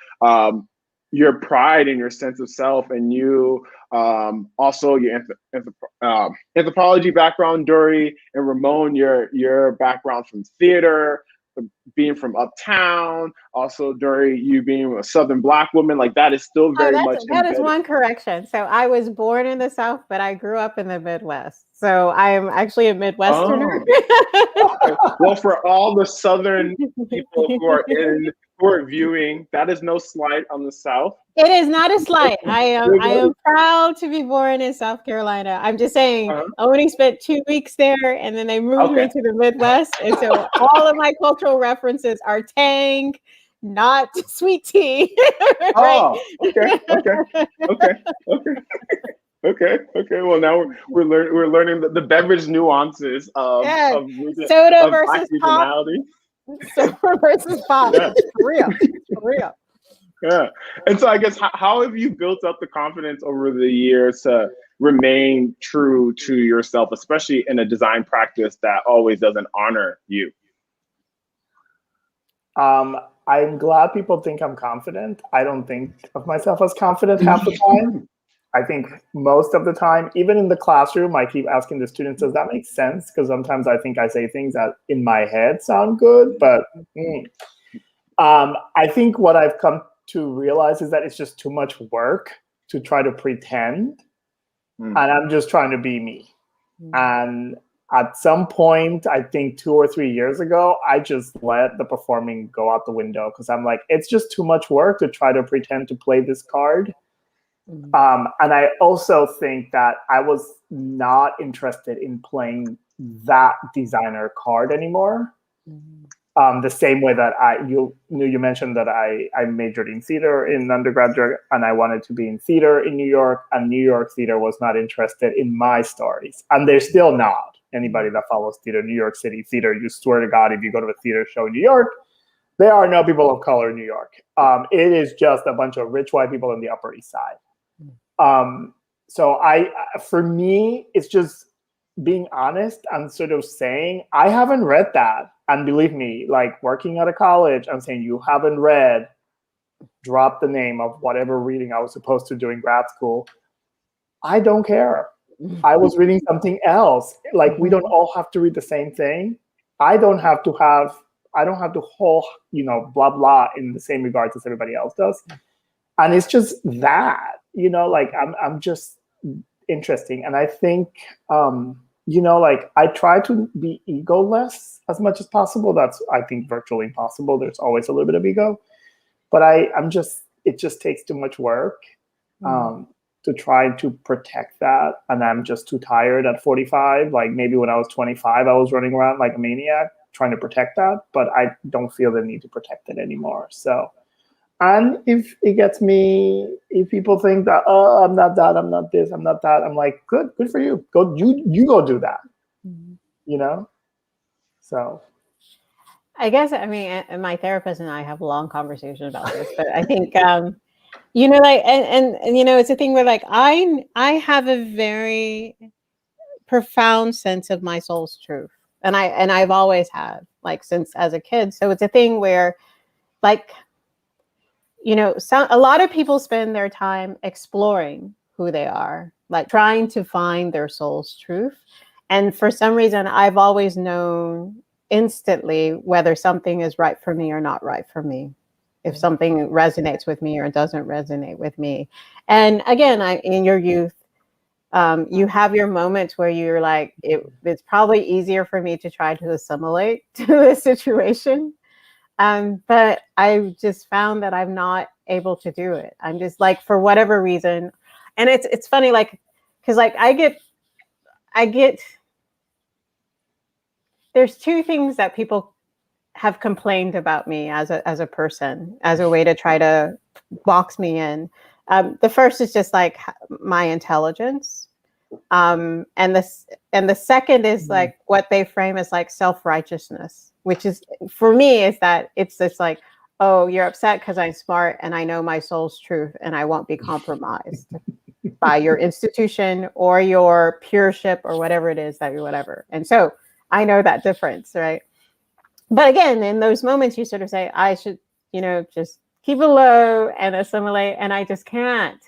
your pride and your sense of self, and you also your anthropology background, Dory, and Ramon, your background from theater, being from uptown, also Dory, you being a Southern Black woman, like that is still very much that is embedded. one correction. So I was born in the South, but I grew up in the Midwest. So I am actually a Midwesterner. Oh. Well, for all the Southern people who are viewing, that is no slight on the South. It is not a slight. I am proud to be born in South Carolina. I'm just saying, I only spent 2 weeks there, and then they moved me to the Midwest, and so all of my cultural references are Tang, not sweet tea. Right? Oh, okay. Well, now we're learning the beverage nuances of soda versus pop. Soda versus pop. Yeah. For real. Yeah. And so I guess how have you built up the confidence over the years to remain true to yourself, especially in a design practice that always doesn't honor you? I'm glad people think I'm confident. I don't think of myself as confident half the time. I think most of the time, even in the classroom, I keep asking the students, does that make sense? Because sometimes I think I say things that in my head sound good, but I think what I've come to realize is that it's just too much work to try to pretend, and I'm just trying to be me. And at some point, I think 2 or 3 years ago, I just let the performing go out the window because I'm like, it's just too much work to try to pretend to play this card. And I also think that I was not interested in playing that designer card anymore. The same way that you mentioned that I majored in theater in undergraduate, and I wanted to be in theater in New York, and New York theater was not interested in my stories, and they're still not. Anybody that follows theater, New York City theater, you swear to God, if you go to a theater show in New York, there are no people of color in New York. It is just a bunch of rich white people on the Upper East Side. So for me, it's just being honest and sort of saying, I haven't read that. And believe me, like working at a college and saying you haven't read, drop the name of whatever reading I was supposed to do in grad school. I don't care. I was reading something else. Like, we don't all have to read the same thing. I don't have to whole, blah, blah in the same regards as everybody else does. And it's just that, like I'm just interesting. And I think, like I try to be egoless as much as possible. That's, I think, virtually impossible. There's always a little bit of ego, but it just takes too much work to try to protect that. And I'm just too tired at 45. Like maybe when I was 25, I was running around like a maniac trying to protect that, but I don't feel the need to protect it anymore. So, and if it gets me, if people think that, oh, I'm not that, I'm not this, I'm not that, I'm like, good for you. You go do that, So. I guess, and my therapist and I have a long conversation about this, but I think, and it's a thing where like, I have a very profound sense of my soul's truth. And I've always had, like, since as a kid. So it's a thing where, like, a lot of people spend their time exploring who they are, like trying to find their soul's truth. And for some reason, I've always known instantly whether something is right for me or not right for me, if something resonates with me or doesn't resonate with me. And again, in your youth, you have your moments where you're like, it's probably easier for me to try to assimilate to this situation. But I just found that I'm not able to do it. I'm just like, for whatever reason. And it's funny, like, cause like I get, there's two things that people have complained about me as a person, as a way to try to box me in. The first is just like my intelligence. And the second is like what they frame as like self-righteousness, which is, for me, is that it's just like, oh, you're upset because I'm smart and I know my soul's truth and I won't be compromised by your institution or your pureship or whatever it is that you're whatever. And so I know that difference, right? But again, in those moments, you sort of say, I should, just keep it low and assimilate. And I just can't.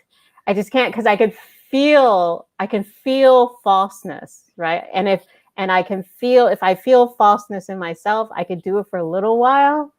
Because I can feel falseness, right? And if I feel falseness in myself, I could do it for a little while,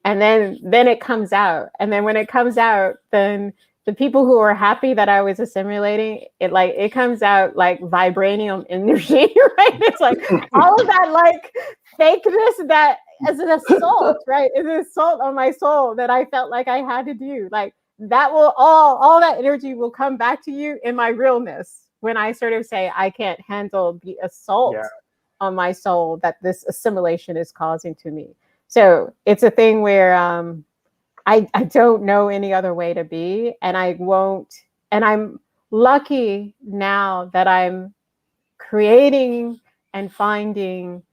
and then it comes out. And then when it comes out, then the people who are happy that I was assimilating, it comes out like vibranium energy, right? It's like all of that like fakeness that as an assault, right? It's an assault on my soul that I felt like I had to do. Like that will all that energy will come back to you in my realness when I sort of say I can't handle the assault on my soul that this assimilation is causing to me. So it's a thing where I don't know any other way to be, and I won't. And I'm lucky now that I'm creating and finding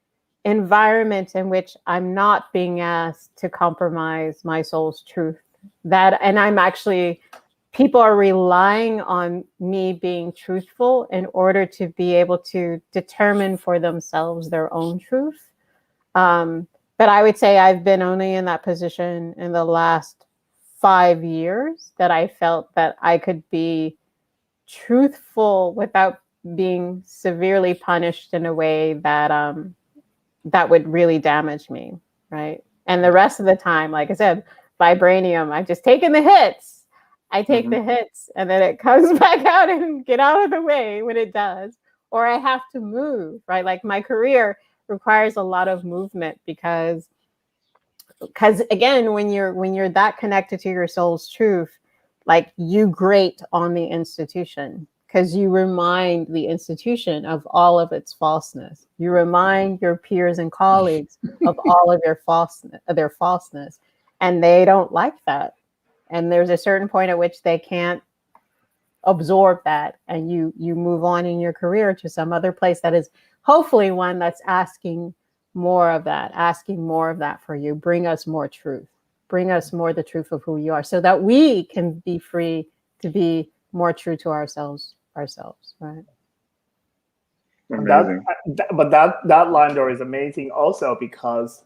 environments in which I'm not being asked to compromise my soul's truth. And I'm actually, people are relying on me being truthful in order to be able to determine for themselves their own truth. But I would say I've been only in that position in the last 5 years that I felt that I could be truthful without being severely punished in a way that that would really damage me, right? And the rest of the time, like I said, vibranium, I've just taken the hits. I take the hits, and then it comes back out and get out of the way when it does. Or I have to move, right? Like my career requires a lot of movement because again, when you're that connected to your soul's truth, like you grate on the institution because you remind the institution of all of its falseness. You remind your peers and colleagues of all of their falseness, and they don't like that. And there's a certain point at which they can't absorb that, and you move on in your career to some other place that is hopefully one that's asking more of that for you. Bring us more truth. Bring us more the truth of who you are, so that we can be free to be more true to ourselves, right? That line, Doris, is amazing also because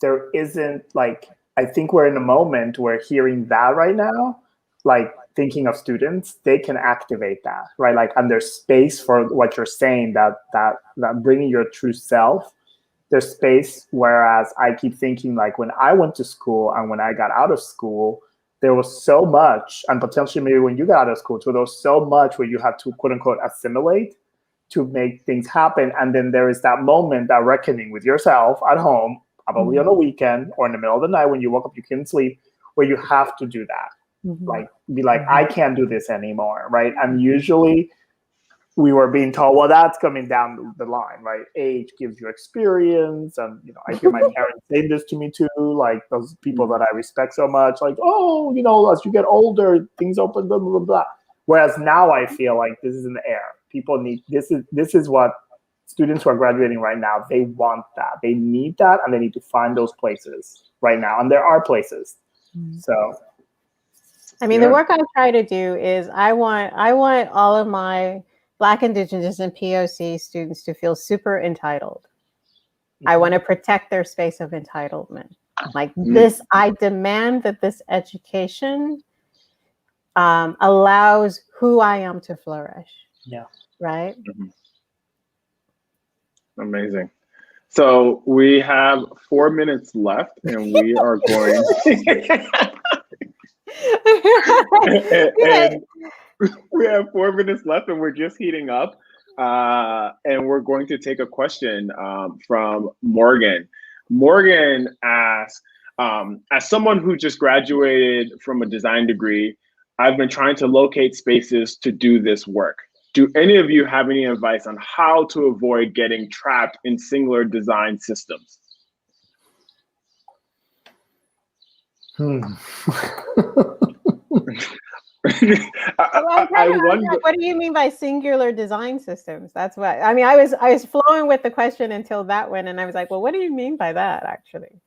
there isn't like, I think we're in a moment where hearing that right now, like thinking of students, they can activate that, right? Like, and there's space for what you're saying, that bringing your true self. There's space, whereas I keep thinking like when I went to school and when I got out of school, there was so much, and potentially maybe when you got out of school too, there was so much where you had to quote unquote assimilate to make things happen. And then there is that moment, that reckoning with yourself at home, probably on a weekend or in the middle of the night when you woke up, you couldn't sleep, where you have to do that. Like, be like, I can't do this anymore, right? And usually we were being told, well, that's coming down the line, right? Age gives you experience. And, you know, I hear my parents say this to me too, like those people that I respect so much, like, oh, you know, as you get older, things open, blah, blah, blah, blah. Whereas now I feel like this is in the air. People need, this is what students who are graduating right now, they want that. They need that, and they need to find those places right now. And there are places. So. I mean, the work I try to do is I want all of my Black, Indigenous, and POC students to feel super entitled. I want to protect their space of entitlement. Like this, I demand that this education allows who I am to flourish. Yeah. Right? Amazing. So we have 4 minutes left, and we are going and we have 4 minutes left, and we're just heating up. And we're going to take a question from Morgan. Morgan asks, as someone who just graduated from a design degree, I've been trying to locate spaces to do this work. Do any of you have any advice on how to avoid getting trapped in singular design systems? I wonder, what do you mean by singular design systems? That's what I mean. I was flowing with the question until that one, and I was like, well, what do you mean by that, actually?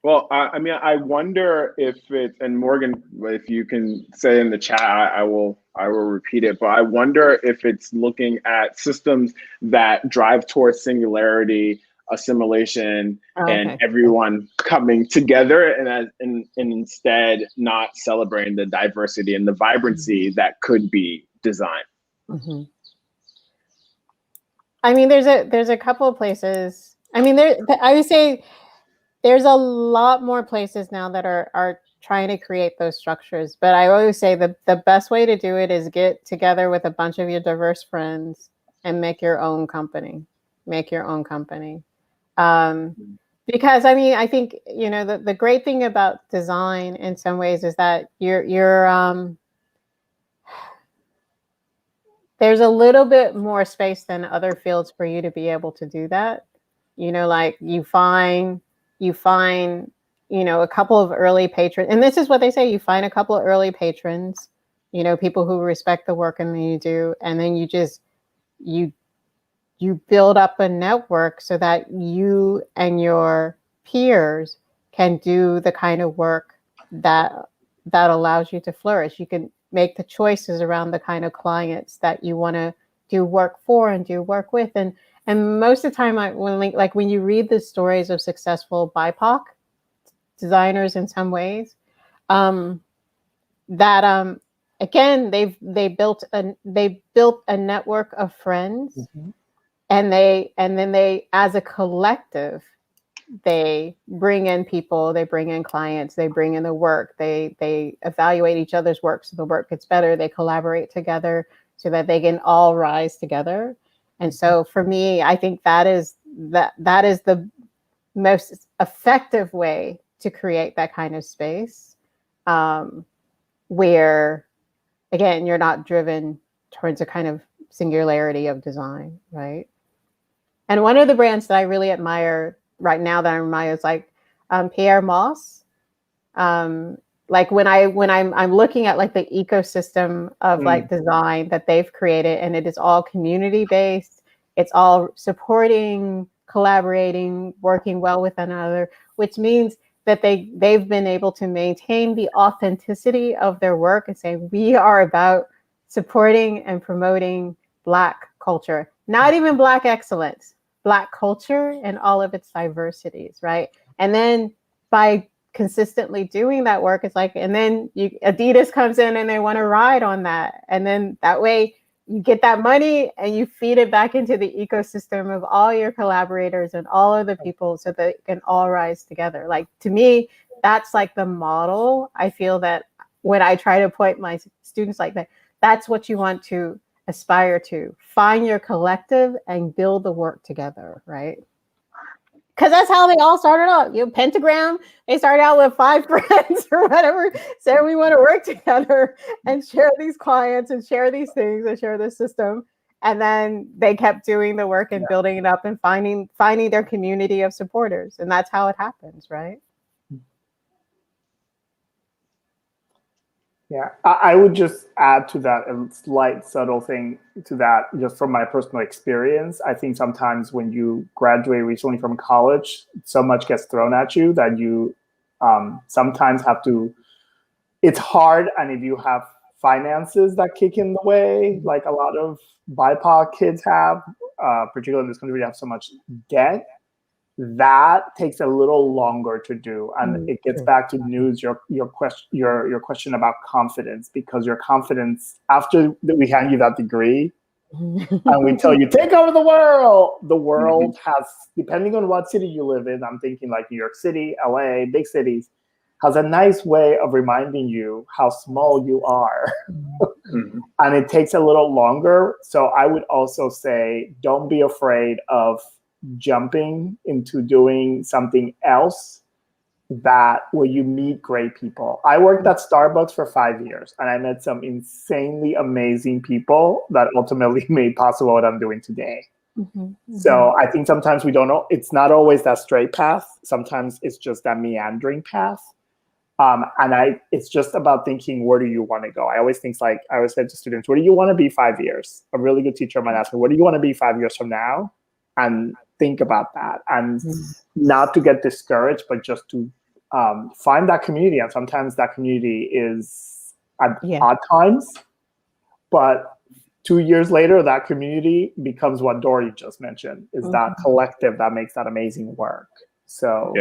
Well, I mean, I wonder if it's, and Morgan, if you can say in the chat, I will repeat it, but I wonder if it's looking at systems that drive towards singularity assimilation and Okay. everyone coming together, and instead not celebrating the diversity and the vibrancy that could be design. Mm-hmm. I mean, there's a couple of places. I mean, I would say there's a lot more places now that are trying to create those structures. But I always say the best way to do it is get together with a bunch of your diverse friends and make your own company. Make your own company. Because I mean, I think, you know, the great thing about design in some ways is that there's a little bit more space than other fields for you to be able to do that. You know, like you find, you know, a couple of early patrons, and this is what they say, you find a couple of early patrons, you know, people who respect the work and you do, and then you build up a network so that you and your peers can do the kind of work that allows you to flourish. You can make the choices around the kind of clients that you want to do work for and do work with. And most of the time, when you read the stories of successful BIPOC designers in some ways, again, they built a network of friends, mm-hmm. and then they, as a collective, they bring in people, they bring in clients, they bring in the work, they evaluate each other's work so the work gets better, they collaborate together so that they can all rise together. And so for me, I think that is the most effective way to create that kind of space, where, again, you're not driven towards a kind of singularity of design, right? And one of the brands that I really admire right now is like Pierre Moss. Like when I'm looking at like the ecosystem of like design that they've created, and it is all community based, it's all supporting, collaborating, working well with one another, which means that they've been able to maintain the authenticity of their work and say, we are about supporting and promoting Black culture, not even Black excellence, Black culture and all of its diversities, right? And then by consistently doing that work, it's like, and then Adidas comes in and they want to ride on that. And then that way you get that money and you feed it back into the ecosystem of all your collaborators and all of the people so that it can all rise together. Like, to me, that's like the model. I feel that when I try to point my students like that, that's what you want to aspire to. Find your collective and build the work together, right? Because that's how they all started out. You know, Pentagram, they started out with 5 friends or whatever, said we want to work together and share these clients and share these things and share this system. And then they kept doing the work and building it up and finding their community of supporters. And that's how it happens, right? Yeah, I would just add to that a slight subtle thing to that, just from my personal experience. I think sometimes when you graduate recently from college, so much gets thrown at you that you sometimes have to, it's hard. And if you have finances that kick in the way, like a lot of BIPOC kids have, particularly in this country, we have so much debt, that takes a little longer to do, and it gets back to News, your question about confidence, because your confidence, after we hand you that degree and we tell you take over the world has, depending on what city you live in, I'm thinking like New York City, LA, big cities, has a nice way of reminding you how small you are. And it takes a little longer. So I would also say, don't be afraid of jumping into doing something else where you meet great people. I worked at Starbucks for 5 years and I met some insanely amazing people that ultimately made possible what I'm doing today. So I think sometimes we don't know, it's not always that straight path. Sometimes it's just that meandering path. It's just about thinking, where do you want to go? I always say to students, where do you want to be 5 years? A really good teacher might ask me, what do you want to be 5 years from now? And think about that, and not to get discouraged, but just to find that community. And sometimes that community is at odd times, but 2 years later, that community becomes what Dory just mentioned, is that collective that makes that amazing work. So,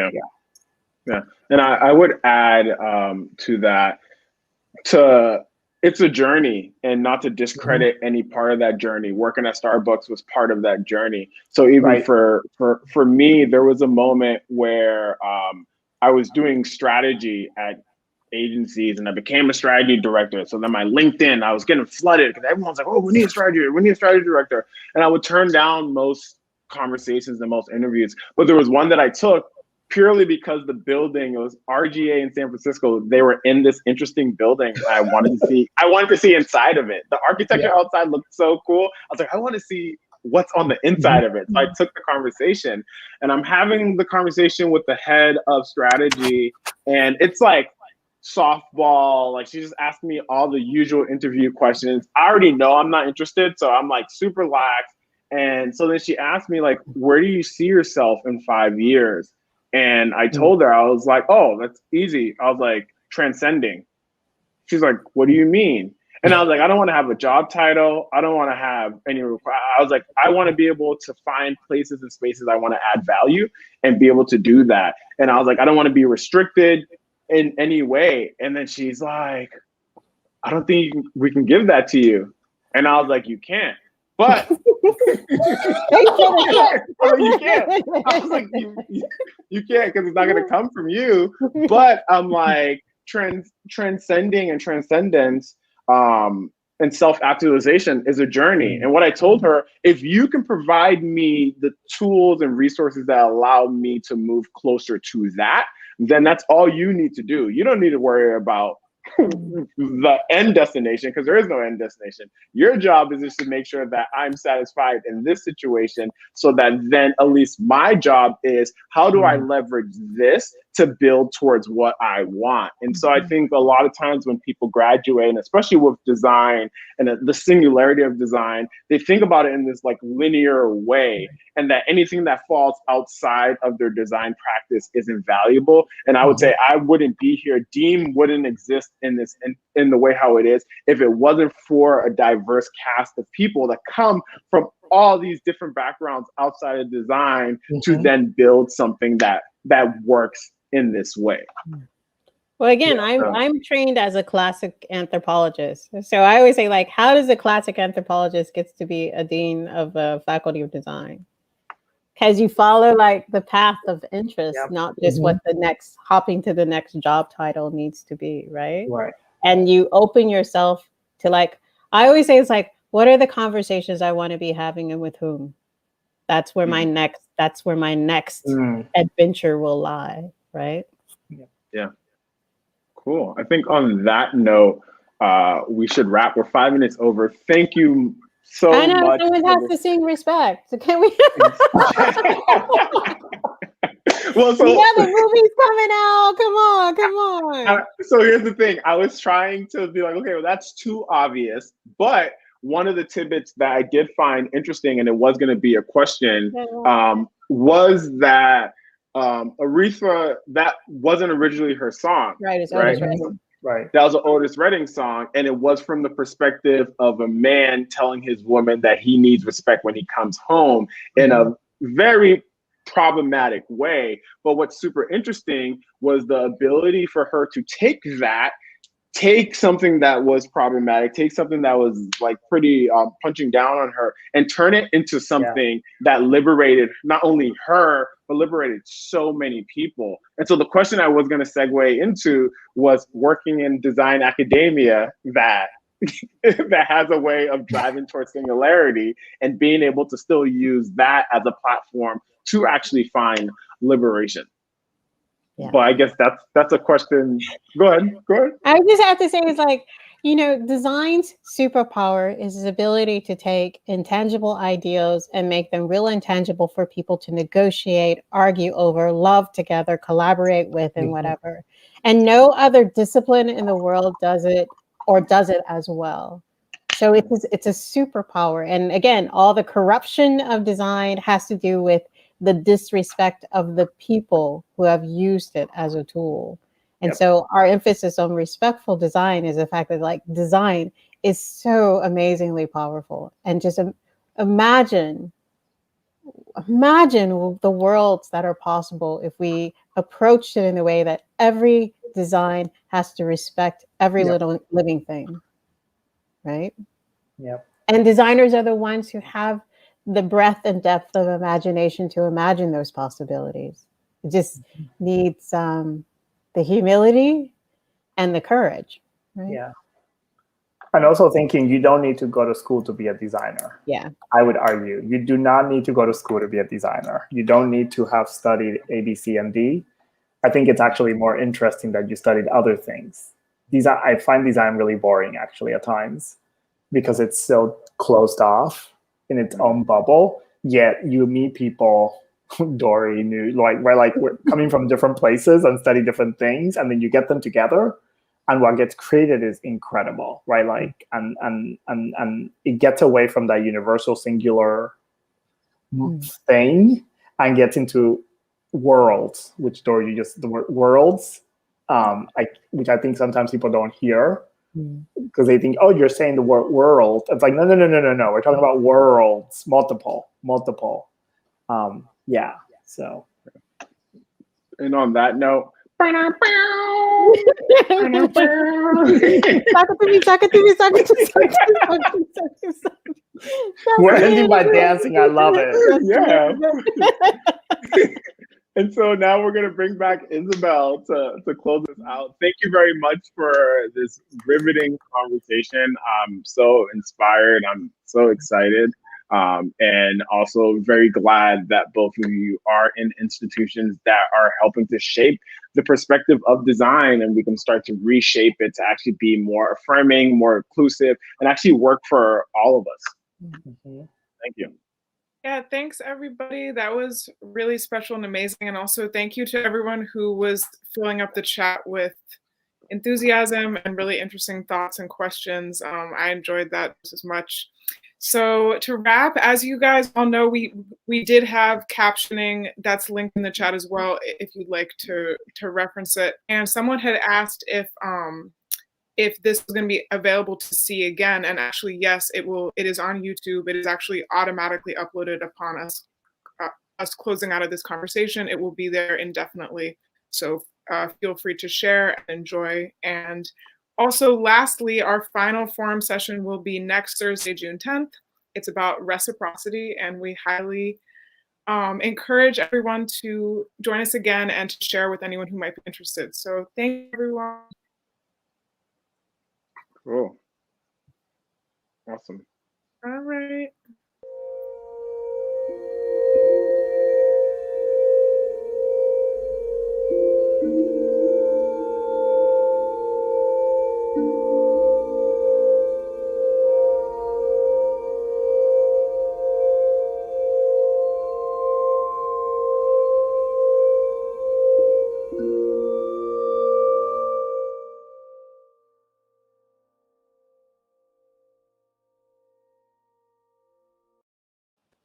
yeah. And I would add to that, it's a journey, and not to discredit any part of that journey. Working at Starbucks was part of that journey. So even for me, there was a moment where I was doing strategy at agencies, and I became a strategy director. So then my LinkedIn, I was getting flooded because everyone's like, "Oh, we need a strategy director," and I would turn down most conversations and most interviews. But there was one that I took purely because the building, it was RGA in San Francisco. They were in this interesting building. I wanted to see inside of it. The architecture outside looked so cool. I was like, I want to see what's on the inside of it. So I took the conversation, and I'm having the conversation with the head of strategy, and it's like softball. Like, she just asked me all the usual interview questions. I already know I'm not interested, so I'm like super lax. And so then she asked me, like, where do you see yourself in 5 years? And I told her, I was like, oh, that's easy. I was like, transcending. She's like, what do you mean? And I was like, I don't want to have a job title. I don't want to have any, I was like, I want to be able to find places and spaces I want to add value and be able to do that. And I was like, I don't want to be restricted in any way. And then she's like, I don't think we can give that to you. And I was like, you can't. But you can't. I was like, you can't, because it's not going to come from you. But I'm like, transcending and transcendence and self-actualization is a journey. And what I told her, if you can provide me the tools and resources that allow me to move closer to that, then that's all you need to do. You don't need to worry about the end destination, because there is no end destination. Your job is just to make sure that I'm satisfied in this situation, so that then at least my job is, how do I leverage this to build towards what I want? And so I think a lot of times when people graduate, and especially with design and the singularity of design, they think about it in this like linear way, and that anything that falls outside of their design practice is invaluable. And I would say I wouldn't be here. Deem wouldn't exist in the way how it is if it wasn't for a diverse cast of people that come from all these different backgrounds outside of design to then build something that works in this way. Well, again, I'm trained as a classic anthropologist. So I always say, like, how does a classic anthropologist gets to be a dean of the faculty of design? Because you follow like the path of interest, not just what the next hopping to the next job title needs to be, right? Right. And you open yourself to, like, I always say, it's like, what are the conversations I want to be having and with whom? That's where my next adventure will lie, right? Yeah. Cool. I think on that note, we should wrap. We're 5 minutes over. Thank you so much. I know, someone has to sing respect. So can we? Well, so the movie's coming out. Come on. So here's the thing. I was trying to be like, okay, well, that's too obvious. But one of the tidbits that I did find interesting, and it was going to be a question, was that Aretha, that wasn't originally her song. Right, it's Otis Redding. Right. That was an Otis Redding song, and it was from the perspective of a man telling his woman that he needs respect when he comes home in a very problematic way. But what's super interesting was the ability for her to take something that was problematic, take something that was like pretty punching down on her, and turn it into something that liberated not only her, but liberated so many people. And so the question I was going to segue into was working in design academia that that has a way of driving towards singularity, and being able to still use that as a platform to actually find liberation. Yeah. But I guess that's a question. Go ahead. I just have to say, it's like, design's superpower is its ability to take intangible ideals and make them real intangible for people to negotiate, argue over, love together, collaborate with, and whatever. And no other discipline in the world does it as well. So it's a superpower. And again, all the corruption of design has to do with the disrespect of the people who have used it as a tool. And so our emphasis on respectful design is the fact that, like, design is so amazingly powerful. And just imagine the worlds that are possible if we approached it in a way that every design has to respect every little living thing, right? Yep. And designers are the ones who have the breadth and depth of imagination to imagine those possibilities. It just needs the humility and the courage, right? Yeah. And also thinking you don't need to go to school to be a designer. Yeah. I would argue you do not need to go to school to be a designer. You don't need to have studied A, B, C, and D. I think it's actually more interesting that you studied other things. I find design really boring actually at times because it's so closed off in its own bubble. Yet you meet people, Dory knew, we're coming from different places and study different things, and then you get them together. And what gets created is incredible, right? Like, and it gets away from that universal singular thing and gets into worlds, which Dory, the word worlds, which I think sometimes people don't hear because they think, oh, you're saying the word world. It's like, no. We're talking about worlds, multiple. Yeah. So. And on that note, Talk to me. We're ending by dancing. I love it. Yeah. And so now we're going to bring back Isabel to close us out. Thank you very much for this riveting conversation. I'm so inspired. I'm so excited. And also very glad that both of you are in institutions that are helping to shape the perspective of design, and we can start to reshape it to actually be more affirming, more inclusive, and actually work for all of us. Thank you. Yeah, thanks everybody. That was really special and amazing. And also thank you to everyone who was filling up the chat with enthusiasm and really interesting thoughts and questions. I enjoyed that just as much. So to wrap, as you guys all know, we did have captioning that's linked in the chat as well if you'd like to reference it. And someone had asked if this is going to be available to see again, and actually, yes, it will. It is on YouTube. It is actually automatically uploaded upon us closing out of this conversation. It will be there indefinitely. So feel free to share and enjoy. And also, lastly, our final forum session will be next Thursday, June 10th. It's about reciprocity, and we highly encourage everyone to join us again and to share with anyone who might be interested. So thank you, everyone. Cool. Awesome. All right.